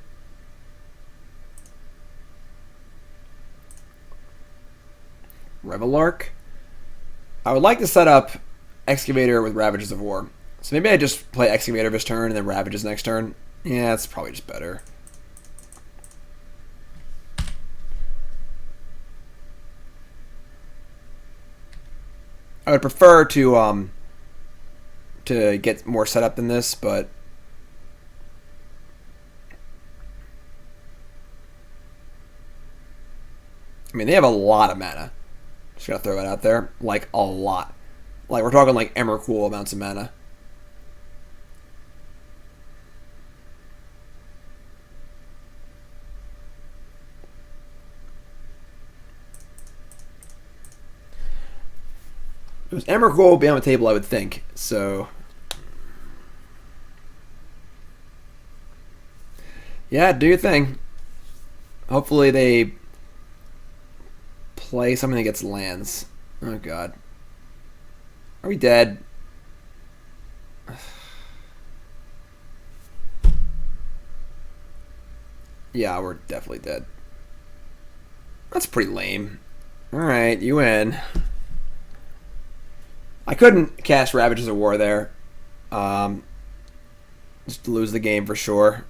Revelark. I would like to set up Excavator with Ravages of War. So maybe I just play Excavator this turn and then Ravages next turn. Yeah, that's probably just better. I would prefer to get more set up than this, but I mean, they have a lot of mana. Just gotta throw it out there. Like, a lot. Like, we're talking like Emrakul amounts of mana. If it was Emrakul would be on the table, I would think. So, yeah, do your thing. Hopefully they play something that gets lands. Oh god. Are we dead? Yeah, we're definitely dead. That's pretty lame. Alright, you win. I couldn't cast Ravages of War there. Just to lose the game for sure.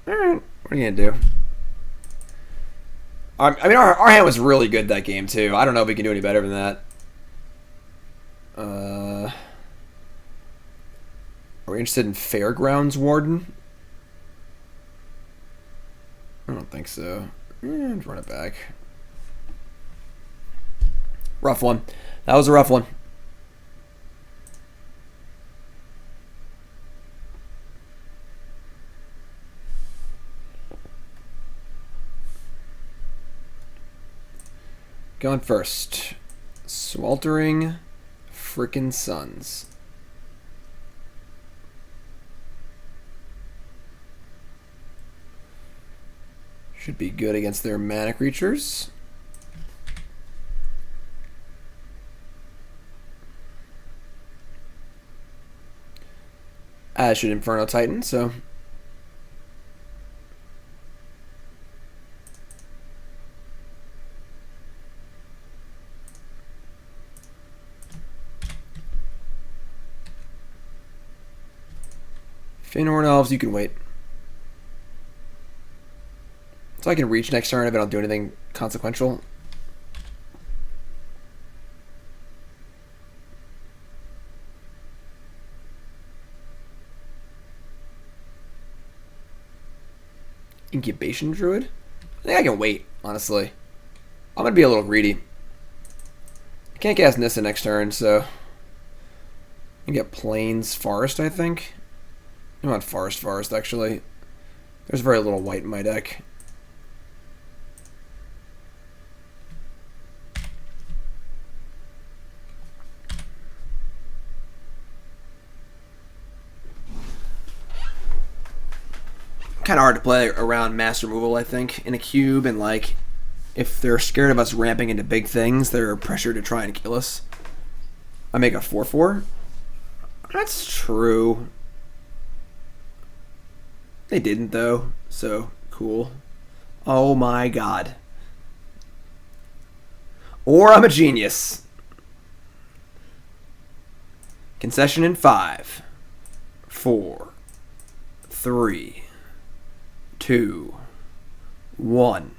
Alright, what are you gonna do? I mean, our hand was really good that game, too. I don't know if we can do any better than that. Are we interested in Fairgrounds Warden? I don't think so. Let's run it back. Rough one. That was a rough one. Going first. Sweltering Suns. Should be good against their mana creatures. As should Inferno Titan, so... Fyndhorn Elves, you can wait. So I can reach next turn if I don't do anything consequential. Incubation Druid? I think I can wait, honestly. I'm going to be a little greedy. I can't cast Nissa next turn, so... I can get Plains Forest, I think. I want Forest, actually. There's very little white in my deck. Kind of hard to play around mass removal, I think, in a cube, and like, if they're scared of us ramping into big things, they're pressured to try and kill us. I make a 4/4. That's true. They didn't though, so cool. Oh my god. Or I'm a genius. Concession in 5, 4, 3, 2, 1.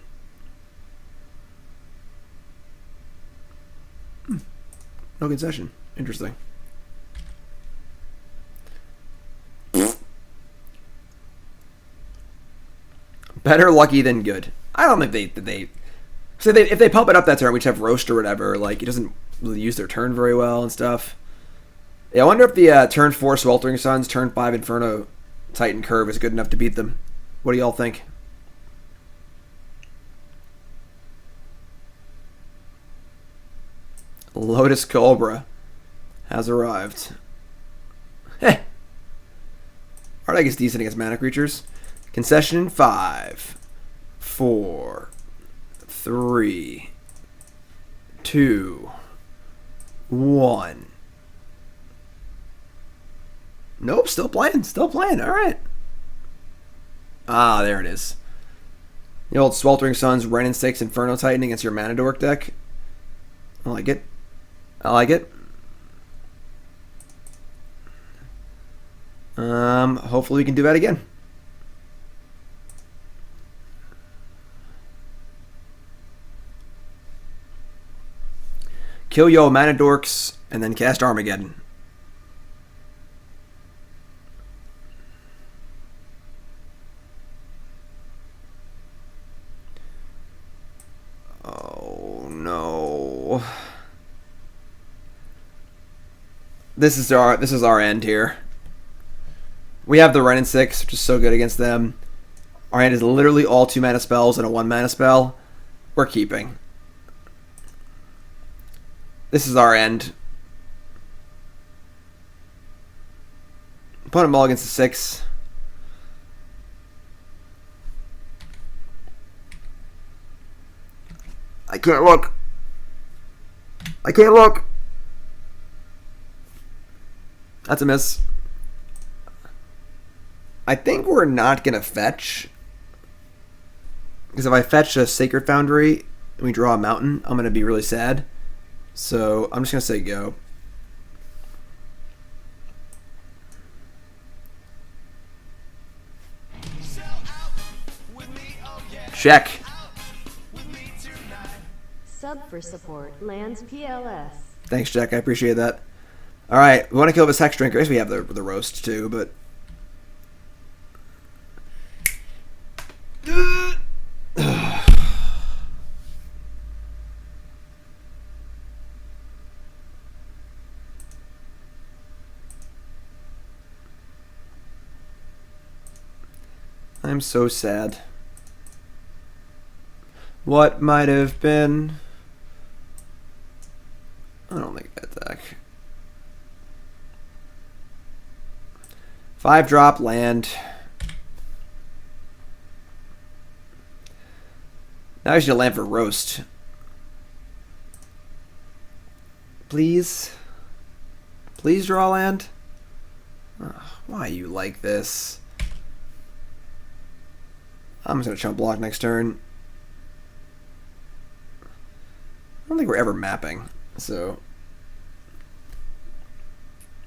No concession. Interesting. Better lucky than good. I don't think they so if they pump it up that turn, we just have roast or whatever. Like, it doesn't really use their turn very well and stuff. Yeah, I wonder if the turn 4 Sweltering Suns, turn 5 Inferno Titan curve is good enough to beat them. What do y'all think? Lotus Cobra has arrived. Heh. Our deck is decent against mana creatures. Concession in 5, 4, 3, 2, 1. Nope, still playing. Alright. Ah, there it is. The old Sweltering Suns, Wrenn and Six, Inferno Titan against your Mana Dork deck. I like it. Hopefully we can do that again. Kill yo Mana Dorks and then cast Armageddon. Oh no. This is our end here. We have the Wrenn and Six, which is so good against them. Our hand is literally all 2 mana spells and a 1 mana spell. We're keeping. This is our end. Opponent mulligans to 6. I can't look. That's a miss. I think we're not going to fetch. Because if I fetch a Sacred Foundry and we draw a mountain, I'm going to be really sad. So I'm just going to say go. Check. Sub for support, lands PLS. Thanks, Jack. I appreciate that. Alright, we want to kill this Hex Drinker. I guess we have the roast too, but... I'm so sad. What might have been 5-drop land. Now I should land for roast. Please. Please draw land. Oh, why are you like this? I'm just going to chump block next turn. I don't think we're ever mapping, so...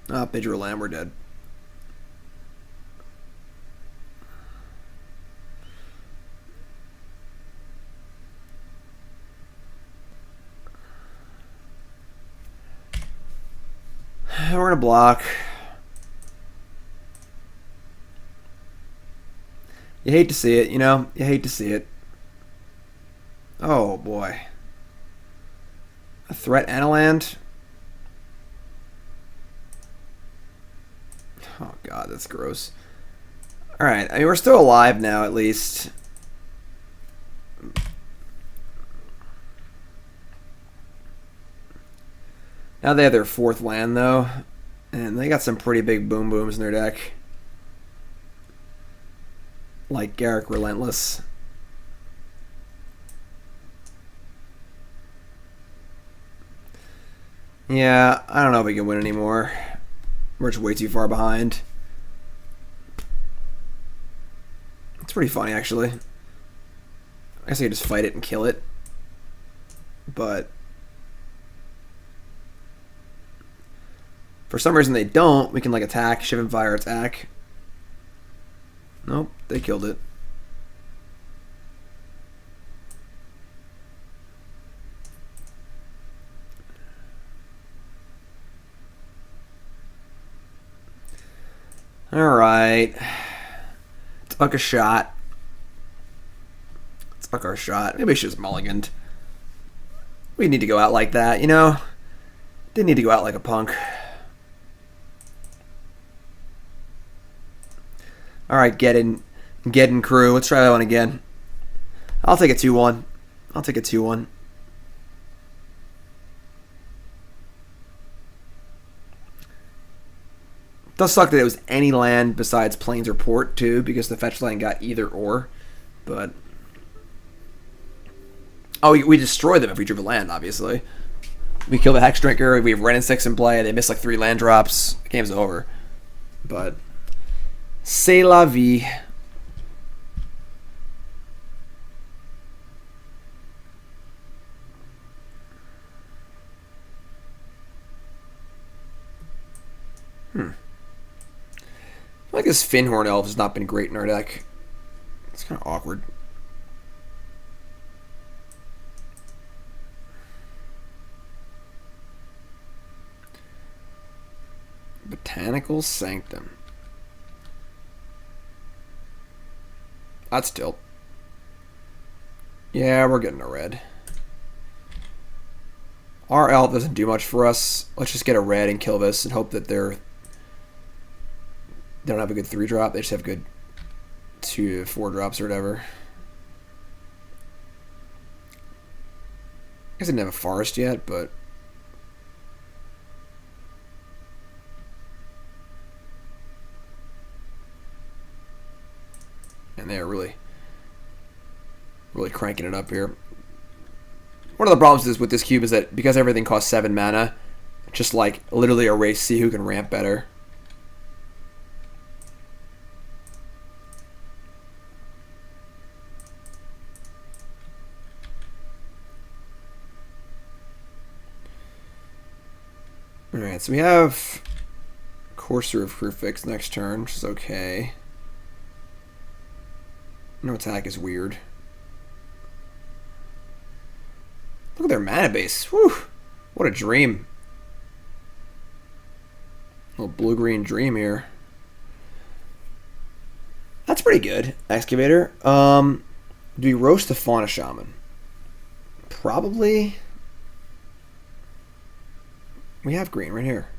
Ah, they drew a land, we're dead. We're going to block. You hate to see it, you know? You hate to see it. Oh, boy. A threat and a land? Oh, God, that's gross. Alright, I mean, we're still alive now, at least. Now they have their 4th land, though. And they got some pretty big boom booms in their deck. Like Garrick Relentless. Yeah, I don't know if we can win anymore. We're just way too far behind. It's pretty funny, actually. I guess I could just fight it and kill it. But... for some reason they don't. We can, like, attack, Shivan Fire attack. Nope, they killed it. Alright. Tuck a shot. Tuck our shot. Maybe we should just mulliganed. We need to go out like that, you know? Didn't need to go out like a punk. Alright, Gideon crew. Let's try that one again. I'll take a 2-1. I'll take a 2-1. Does suck that it was any land besides Plains or Port, too, because the fetch land got either or. But... oh, we destroy them if we drew a land, obviously. We kill the Hex Drinker, we have Wrenn and Six in play, they miss like 3 land drops. The game's over. But... c'est la vie. I feel like this Fyndhorn Elves has not been great in our deck. It's kind of awkward. Botanical Sanctum. That's tilt. Yeah, we're getting a red. Our elf doesn't do much for us. Let's just get a red and kill this and hope that they don't have a good 3-drop. They just have good 2 to 4 drops or whatever. I guess I didn't have a forest yet, but... and they're really cranking it up here. One of the problems with this cube is that because everything costs 7 mana, just like literally a race, see who can ramp better. Alright, so we have Courser of Kruphix next turn, which is okay. No attack is weird. Look at their mana base. Whew. What a dream. Little blue-green dream here. That's pretty good, Excavator. Do we roast the Fauna Shaman? Probably. We have green right here.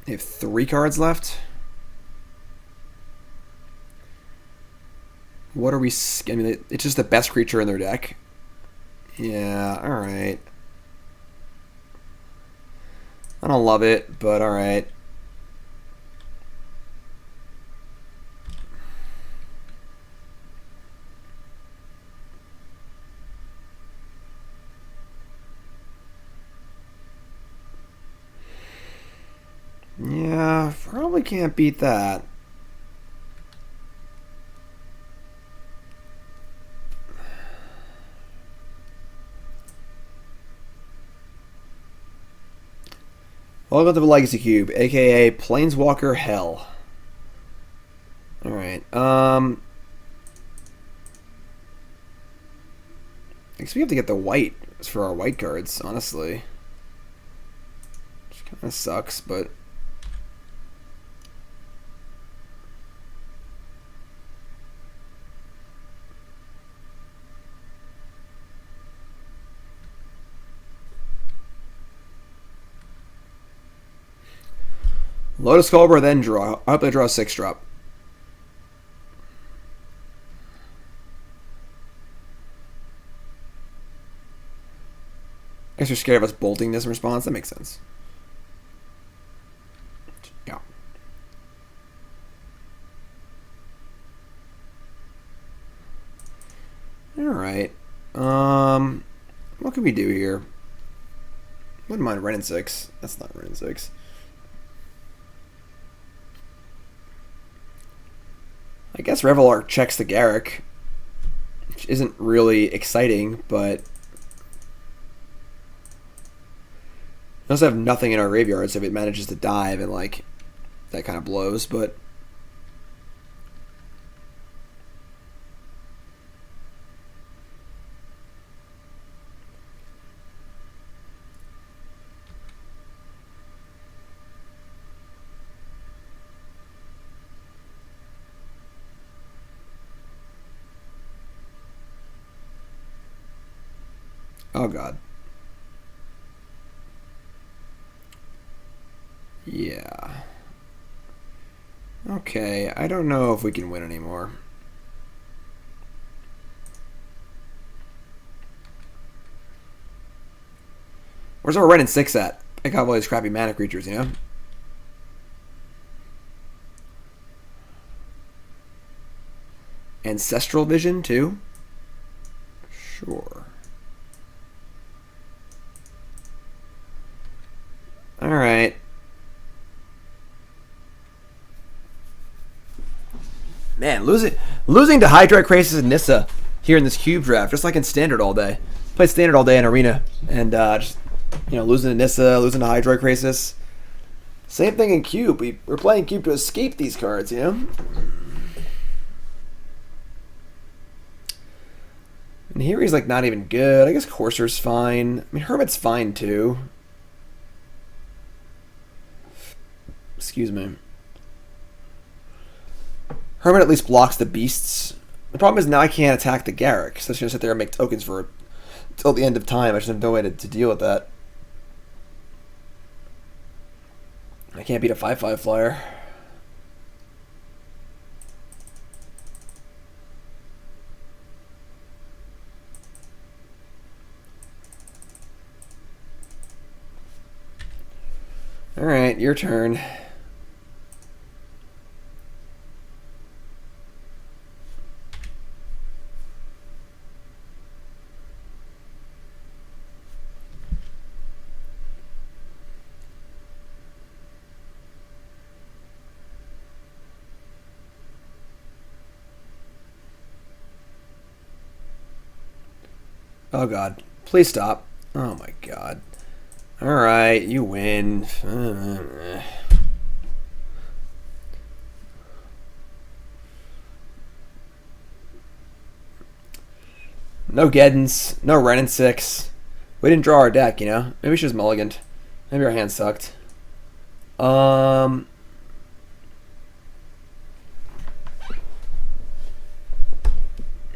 They have 3 cards left. What are we... I mean, it's just the best creature in their deck. Yeah, alright. I don't love it, but alright. Yeah, probably can't beat that. Welcome to the Legacy Cube, aka Planeswalker Hell. Alright, I guess we have to get the white for our white cards, honestly. Which kind of sucks, but... Lotus Cobra, then draw. I hope I draw a 6-drop. I guess you're scared of us bolting this in response. That makes sense. Yeah. Alright. What can we do here? Wouldn't mind Wrenn and Six. That's not Wrenn and Six. I guess Revelar checks the Garruk, which isn't really exciting, but we also have nothing in our graveyard, so if it manages to dive, and like that kind of blows, but oh god. Yeah. Okay, I don't know if we can win anymore. Where's our Wrenn and Six at? I got all these crappy mana creatures, you know? Ancestral Vision, too? Sure. Alright. Man, losing to Hydra Crisis and Nissa here in this Cube draft, just like in Standard all day. Played Standard all day in Arena, and just, you know, losing to Nissa, losing to Hydra Crisis. Same thing in Cube. We're playing Cube to escape these cards, you know? And here he's like not even good. I guess Courser's fine. I mean, Hermit's fine too. Excuse me. Hermit at least blocks the beasts. The problem is now I can't attack the Garruk, so I'm just going to sit there and make tokens for until the end of time. I just have no way to deal with that. I can't beat a 5/5 flyer. Alright, your turn. Oh god. Please stop. Oh my god. Alright, you win. No Geddons. No Wrenn and Six. We didn't draw our deck, you know? Maybe we should just mulliganed. Maybe our hand sucked.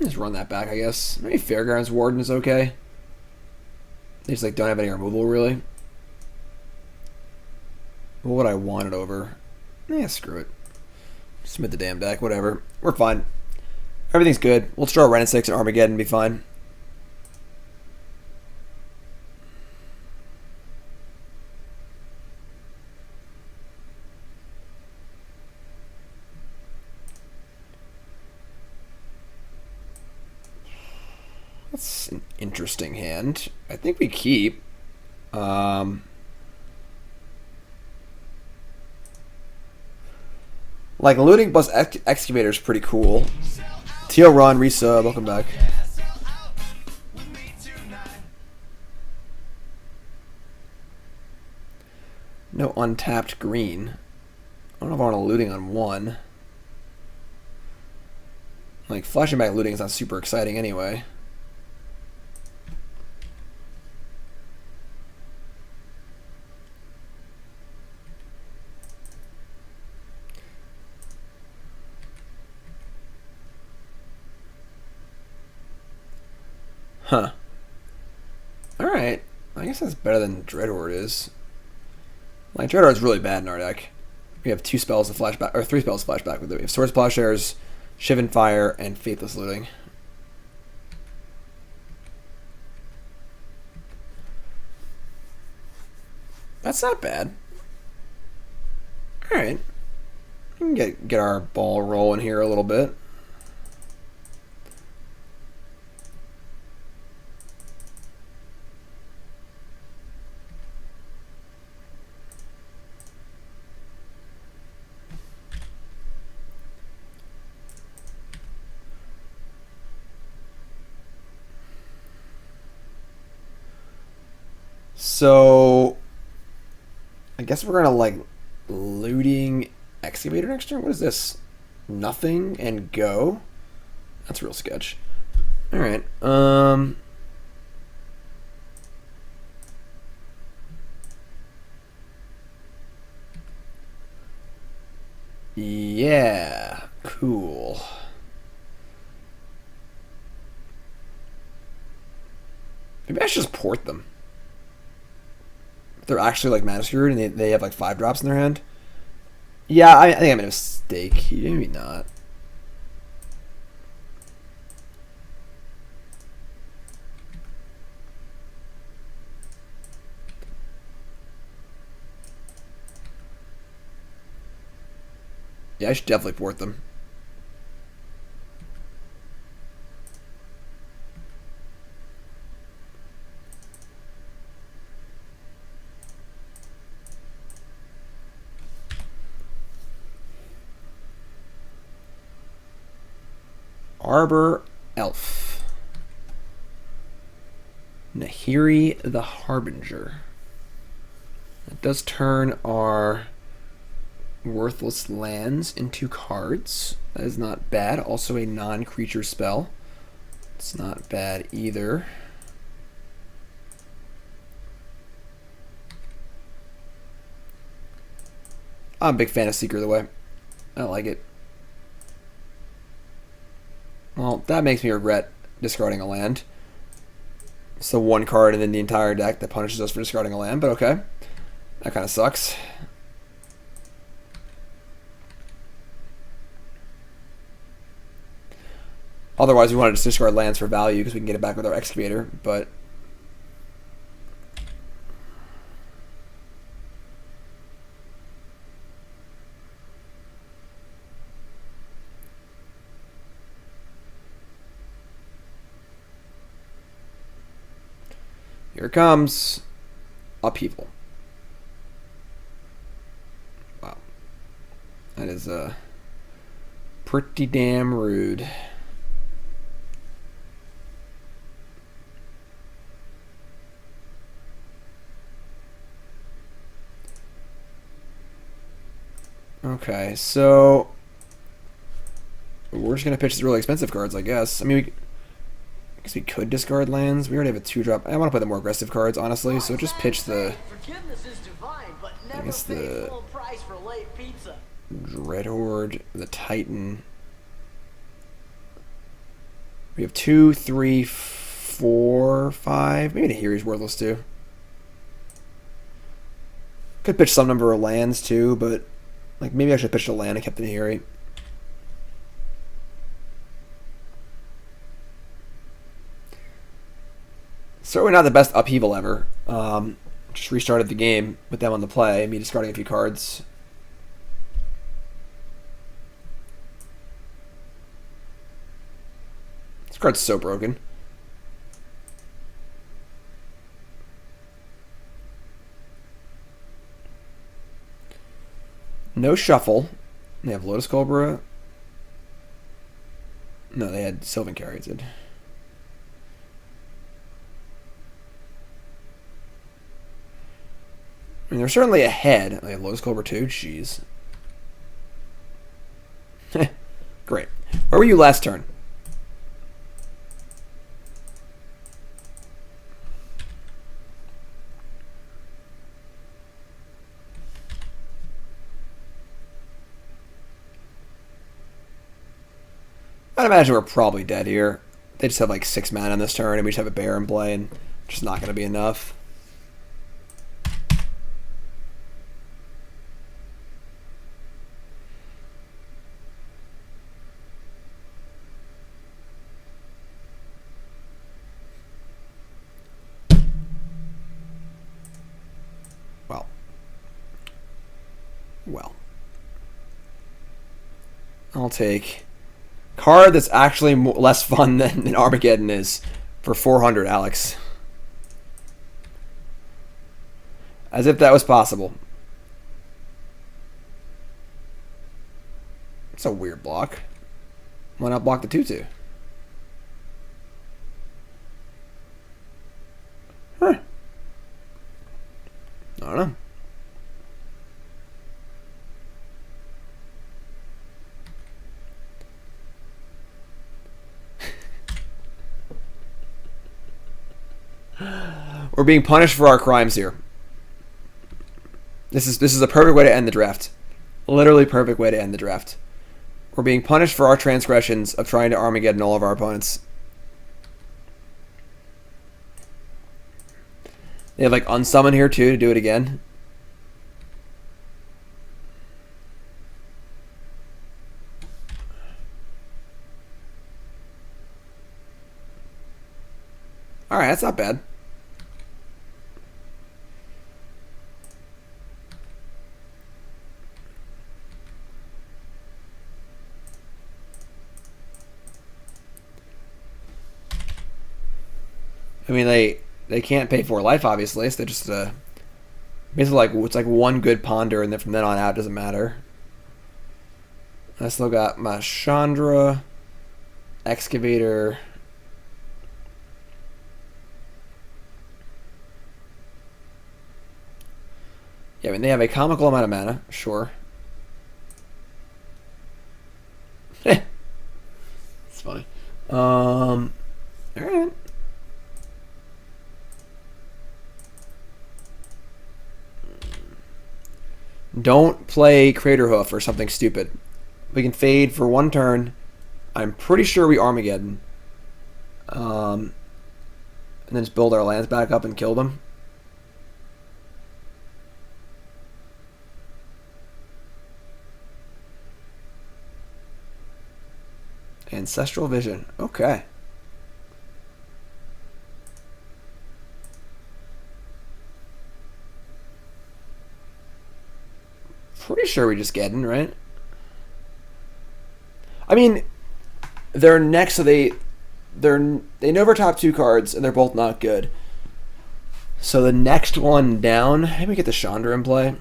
Just run that back, I guess. Maybe Fairgrounds Warden is okay. They just like don't have any removal really. What would I want it over? Yeah, screw it. Submit the damn deck, whatever. We're fine. Everything's good. We'll just draw Wrenn and Six and Armageddon and be fine. That's an interesting hand. I think we keep. Like, looting plus excavator is pretty cool. Teal Ron, resub, welcome back. No untapped green. I don't know if I want a looting on one. Like, flashing back looting is not super exciting anyway. Huh. Alright. I guess that's better than Dreadhorde is. Like, Dreadhorde's really bad in our deck. We have 2 spells to flash back, or 3 spells to flash back with it. We have Swords Plowshares, Shivan Fire, and Faithless Looting. That's not bad. Alright. We can get our ball rolling here a little bit. So, I guess we're gonna like looting excavator next turn. What is this? Nothing and go. That's real sketch. All right. Yeah. Cool. Maybe I should just port them. They're actually like mana screwed and they have like 5 drops in their hand. Yeah, I think I made a mistake. Maybe not. Yeah, I should definitely port them. Arbor Elf. Nahiri the Harbinger. It does turn our worthless lands into cards. That is not bad. Also a non-creature spell. It's not bad either. I'm a big fan of Seeker of the Way. I like it. Well, that makes me regret discarding a land. It's the 1 card and then the entire deck that punishes us for discarding a land, but okay. That kind of sucks. Otherwise, we wanted to discard lands for value because we can get it back with our Excavator, but... Here it comes. Upheaval. Wow. That is pretty damn rude. Okay, so we're just gonna pitch the really expensive cards, I guess. I mean, I guess we could discard lands. We already have a 2-drop. I want to play the more aggressive cards, honestly. So just pitch the. I guess the Dreadhorde, the Titan. We have 2, 3, 4, 5. Maybe the Nahiri's worthless too. Could pitch some number of lands too, but like maybe I should pitch a land and kept the Nahiri. Certainly not the best upheaval ever. Just restarted the game with them on the play, me discarding a few cards. This card's so broken. No shuffle. They have Lotus Cobra. No, they had Sylvan Carriers. Did. I mean, they're certainly ahead. They have Lotus Cobra too. Jeez. Great. Where were you last turn? I'd imagine we're probably dead here. They just have like 6 mana on this turn, and we just have a bear in play, and just not going to be enough. Well. I'll take card that's actually less fun than Armageddon is for 400, Alex. As if that was possible. It's a weird block. Why not block the 2/2? Huh. I don't know. We're being punished for our crimes here. This is a perfect way to end the draft. Literally perfect way to end the draft. We're being punished for our transgressions of trying to Armageddon all of our opponents. They have like unsummon here too to do it again. Alright, that's not bad. I mean, they can't pay for life, obviously, so they just basically like it's like one good ponder, and then from then on out, it doesn't matter. I still got my Chandra, Excavator. Yeah, I mean, they have a comical amount of mana, sure. It's funny. Alright. Don't play Craterhoof or something stupid. We can fade for one turn. I'm pretty sure we Armageddon. And then just build our lands back up and kill them. Ancestral Vision. Okay. Pretty sure we just get in, right? I mean, they're next, so they know our top 2 cards, and they're both not good. So the next one down, maybe get the Chandra in play.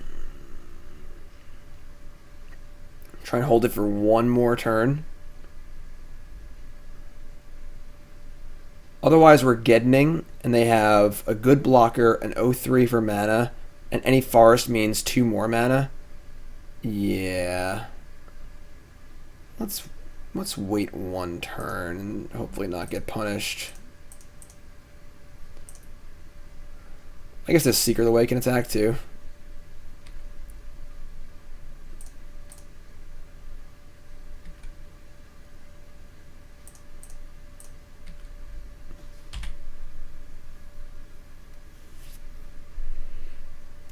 Try and hold it for one more turn. Otherwise, we're Geddening, and they have a good blocker, an 0/3 for mana, and any forest means 2 more mana. Yeah. Let's wait one turn and hopefully not get punished. I guess this Seeker of the Way can attack too.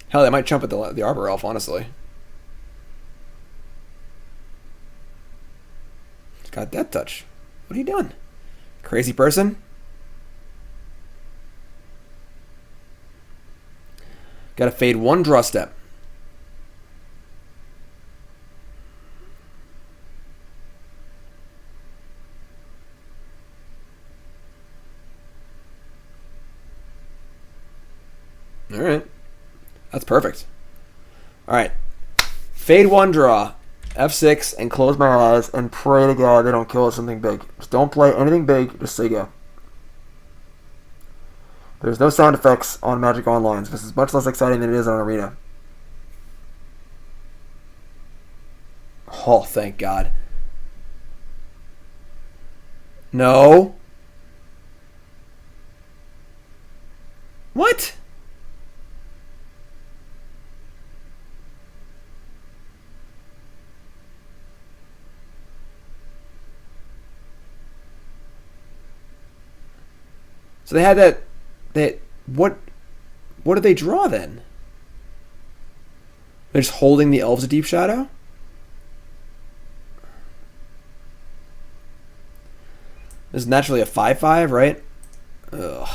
Hell, they might jump at the Arbor Elf, honestly. It's got Death Touch. What are you doing? Crazy person? Gotta fade one draw step. Alright. That's perfect. Alright. Fade 1 draw. F6 and close my eyes and pray to God they don't kill us something big. Just don't play anything big. Just say go. There's no sound effects on Magic Online. This is much less exciting than it is on Arena. Oh, thank God. No. What? So they had that. What did they draw then? They're just holding the Elves of Deep Shadow? This is naturally a 5/5, right? Ugh.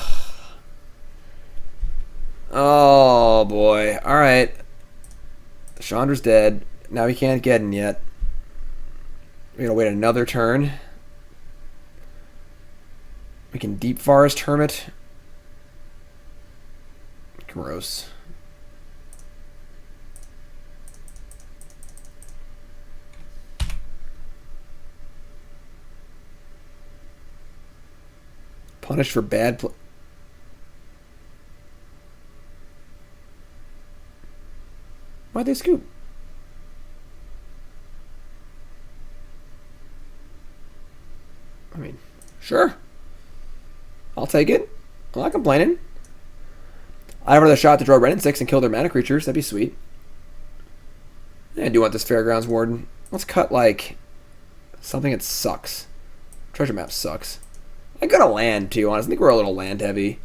Oh boy. Alright. Chandra's dead. Now he can't get in yet. We gotta wait another turn. We can Deep Forest Hermit. Gross. Punished for bad play. Why'd they scoop? I mean, sure. I'll take it. I'm not complaining. I have another shot to draw Wrenn and Six and kill their mana creatures. That'd be sweet. I do want this Fairgrounds Warden. Let's cut, like, something that sucks. Treasure map sucks. I got a land, too, honestly. I think we're a little land heavy.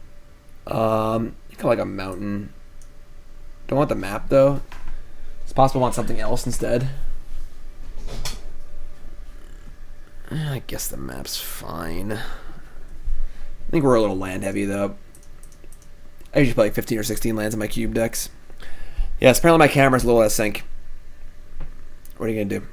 I think I like a mountain. Don't want the map, though. It's possible I want something else instead. I guess the map's fine. I think we're a little land heavy, though. I usually play like 15 or 16 lands in my cube decks. Yes, apparently my camera's a little out of sync. What are you going to do?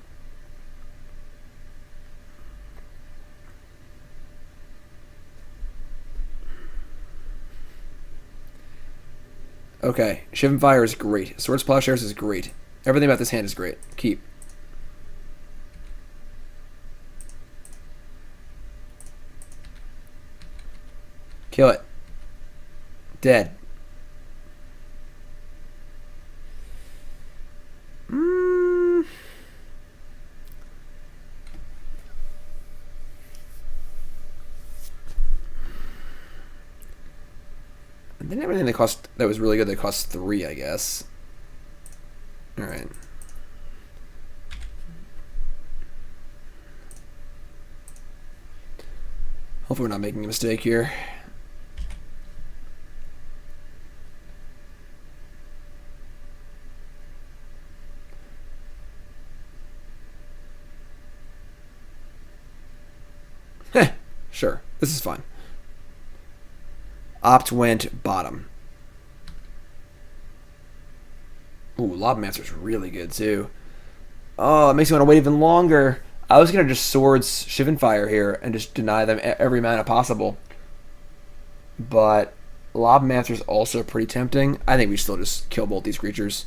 Okay, Shivan Fire is great. Swords Plowshares is great. Everything about this hand is great. Keep. Kill it. Dead. I didn't have anything that was really good that cost 3, I guess. Alright. Hopefully we're not making a mistake here. Sure, this is fine. Opt went bottom. Ooh, Lavamancer's really good too. Oh, it makes me want to wait even longer. I was gonna just Swords Shivan Fire here and just deny them every mana possible. But Lavamancer's also pretty tempting. I think we still just kill both these creatures.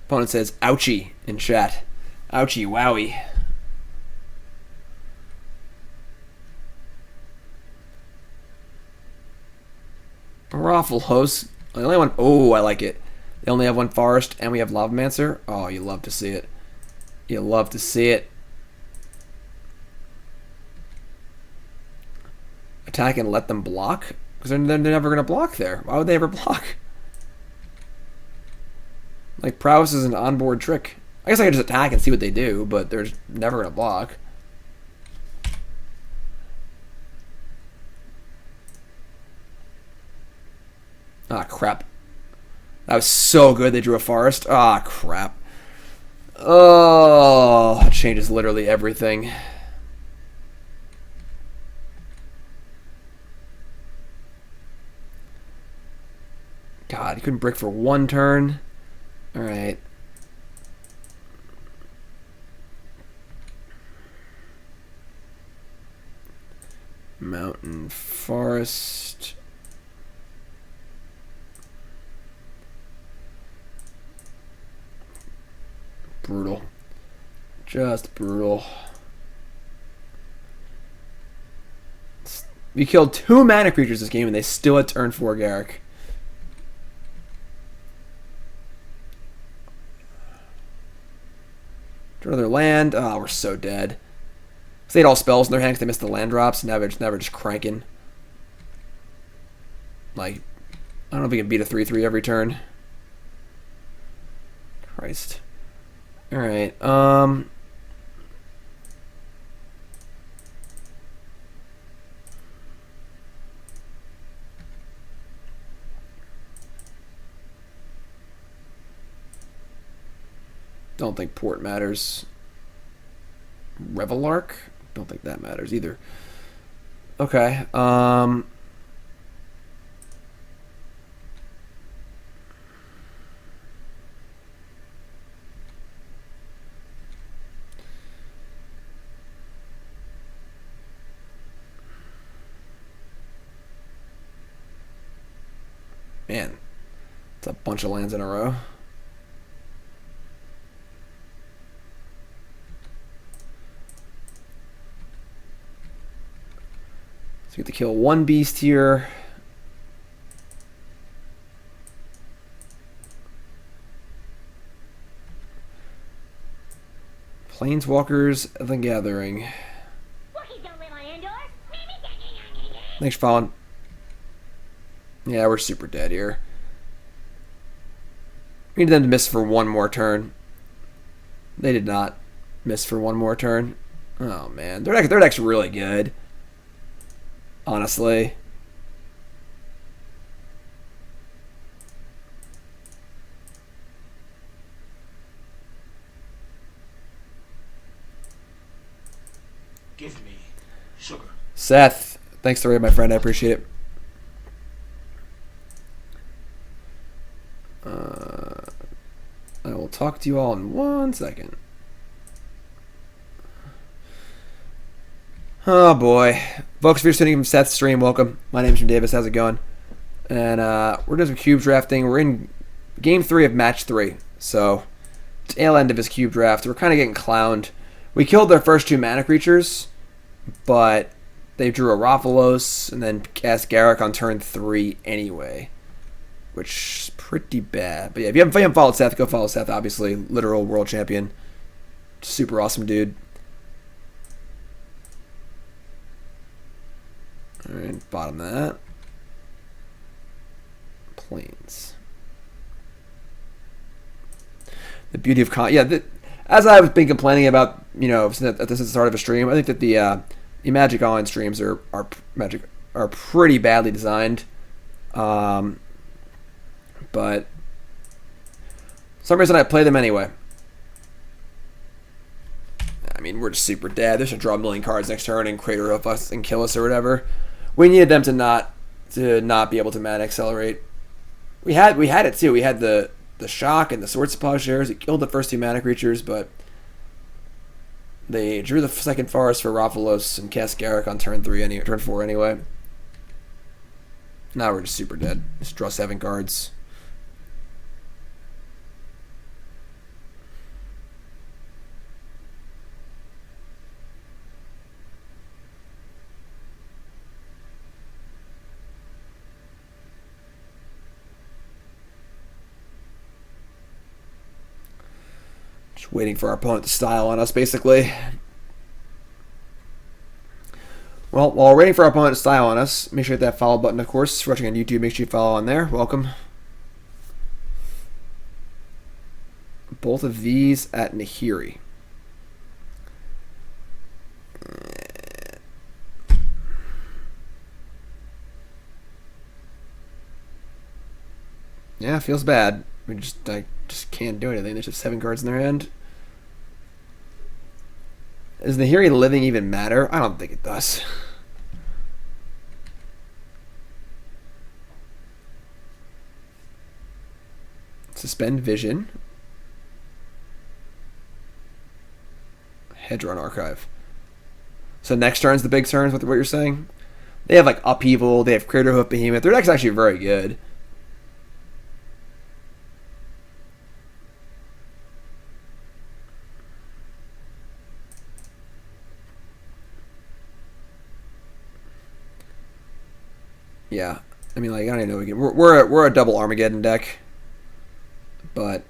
Opponent says, ouchie, in chat. Ouchie, wowie. Rafflehouse. The only one. Oh, I like it. They only have one forest, and we have Lavamancer. Oh, you love to see it. You love to see it. Attack and let them block? Because they're never going to block there. Why would they ever block? Like, prowess is an onboard trick. I guess I could just attack and see what they do, but they're never going to block. Ah, crap. That was so good they drew a forest. Ah, crap. Oh, it changes literally everything. couldn't brick for 1 turn. Alright. Mountain Forest. Brutal. Just brutal. We killed 2 mana creatures this game and they still had turn 4 Garruk. Draw another land. Oh, we're so dead. They had all spells in their hand because they missed the land drops. Now we're just cranking. Like, I don't know if we can beat a 3/3 every turn. Christ. Alright, don't think port matters. Revelark? Don't think that matters either. Okay, man, it's a bunch of lands in a row. So we get to kill 1 beast here. Planeswalkers of the Gathering. Thanks for following. Yeah, we're super dead here. We need them to miss for 1 more turn. They did not miss for 1 more turn. Oh man, their deck's really good. Honestly. Give me sugar. Seth, thanks to my friend. I appreciate it. I will talk to you all in 1 second. Oh boy. Folks, if you're sitting from Seth's stream, welcome. My name's Jim Davis. How's it going? And we're doing some cube drafting. We're in game 3 of match 3. So, tail end of his cube draft. We're kind of getting clowned. We killed their first 2 mana creatures, but they drew a Rathalos and then cast Garruk on turn 3 anyway, which is pretty bad. But yeah, if you haven't followed Seth, go follow Seth, obviously. Literal world champion. Super awesome dude. Alright, bottom that. Plains. The beauty of as I've been complaining about, you know, since this is the start of a stream, I think that the Magic Online streams are pretty badly designed. But for some reason I play them anyway. I mean, we're just super dead. They should draw a million cards next turn and Crater of us and kill us or whatever. We needed them to not be able to mana accelerate. We had it too. We had the shock and the Sword Supply shares. It killed the first 2 mana creatures, but they drew the second forest for Rathalos and cast Garruk on turn 4 anyway. Now we're just super dead. Just draw 7 cards. Just waiting for our opponent to style on us, basically. Well, while we're waiting for our opponent to style on us, make sure to hit that follow button, of course. If you're watching on YouTube, make sure you follow on there. Welcome. Both of these at Nahiri. Yeah, feels bad. I just can't do anything. There's just 7 cards in their hand. Does Nahiri living even matter? I don't think it does. Suspend Vision. Hedron Archive. So next turn's the big turns, what you're saying? They have like Upheaval, they have Craterhoof Behemoth. Their deck's actually very good. Yeah, I mean, like, I don't even know. We're a double Armageddon deck, but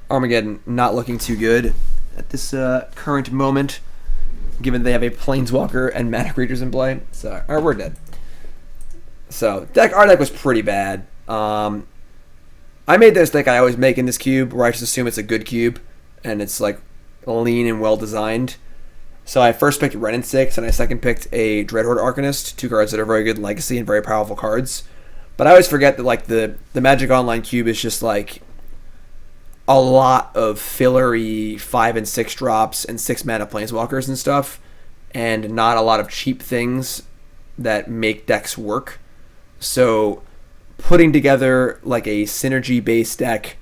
Armageddon not looking too good at this current moment, given they have a Planeswalker and mana creatures in play. So, all right, we're dead. So, our deck was pretty bad. I made this deck I always make in this cube, where I just assume it's a good cube, and it's like lean and well designed. So I first picked Wrenn and Six, and I second picked a Dreadhorde Arcanist, 2 cards that are very good legacy and very powerful cards. But I always forget that like the Magic Online cube is just like a lot of fillery 5 and 6 drops and 6 mana planeswalkers and stuff, and not a lot of cheap things that make decks work. So putting together like a synergy based deck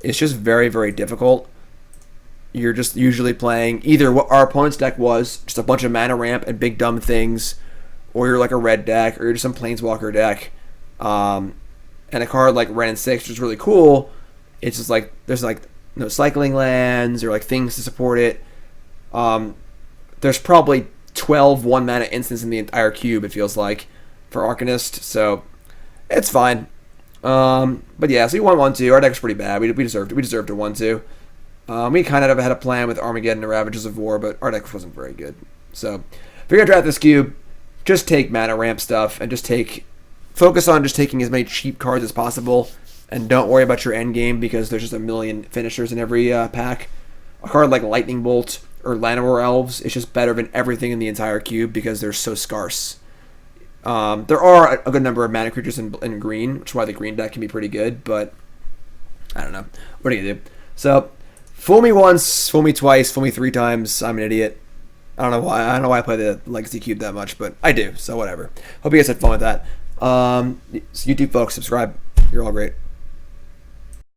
is just very, very difficult. You're just usually playing either what our opponent's deck was, just a bunch of mana ramp and big dumb things, or you're like a red deck, or you're just some planeswalker deck. And a card like Wrenn and Six, which is really cool, it's just like there's like no cycling lands or like things to support it. There's probably 12 1-mana instants in the entire cube, it feels like, for Arcanist, so it's fine. But yeah, so you won 1-2. Our deck was pretty bad. We deserved it. We deserved a 1-2. We kind of had a plan with Armageddon and Ravages of War, but our deck wasn't very good. So, if you're going to draft this cube, just take mana ramp stuff and focus on just taking as many cheap cards as possible, and don't worry about your end game because there's just a million finishers in every pack. A card like Lightning Bolt or Llanowar Elves is just better than everything in the entire cube because they're so scarce. There are a good number of mana creatures in green, which is why the green deck can be pretty good, but I don't know. What are you going to do? So, fool me once, fool me twice, fool me 3 times. I'm an idiot. I don't know why I play the Legacy Cube that much, but I do, so whatever. Hope you guys had fun with that. So YouTube folks, subscribe. You're all great.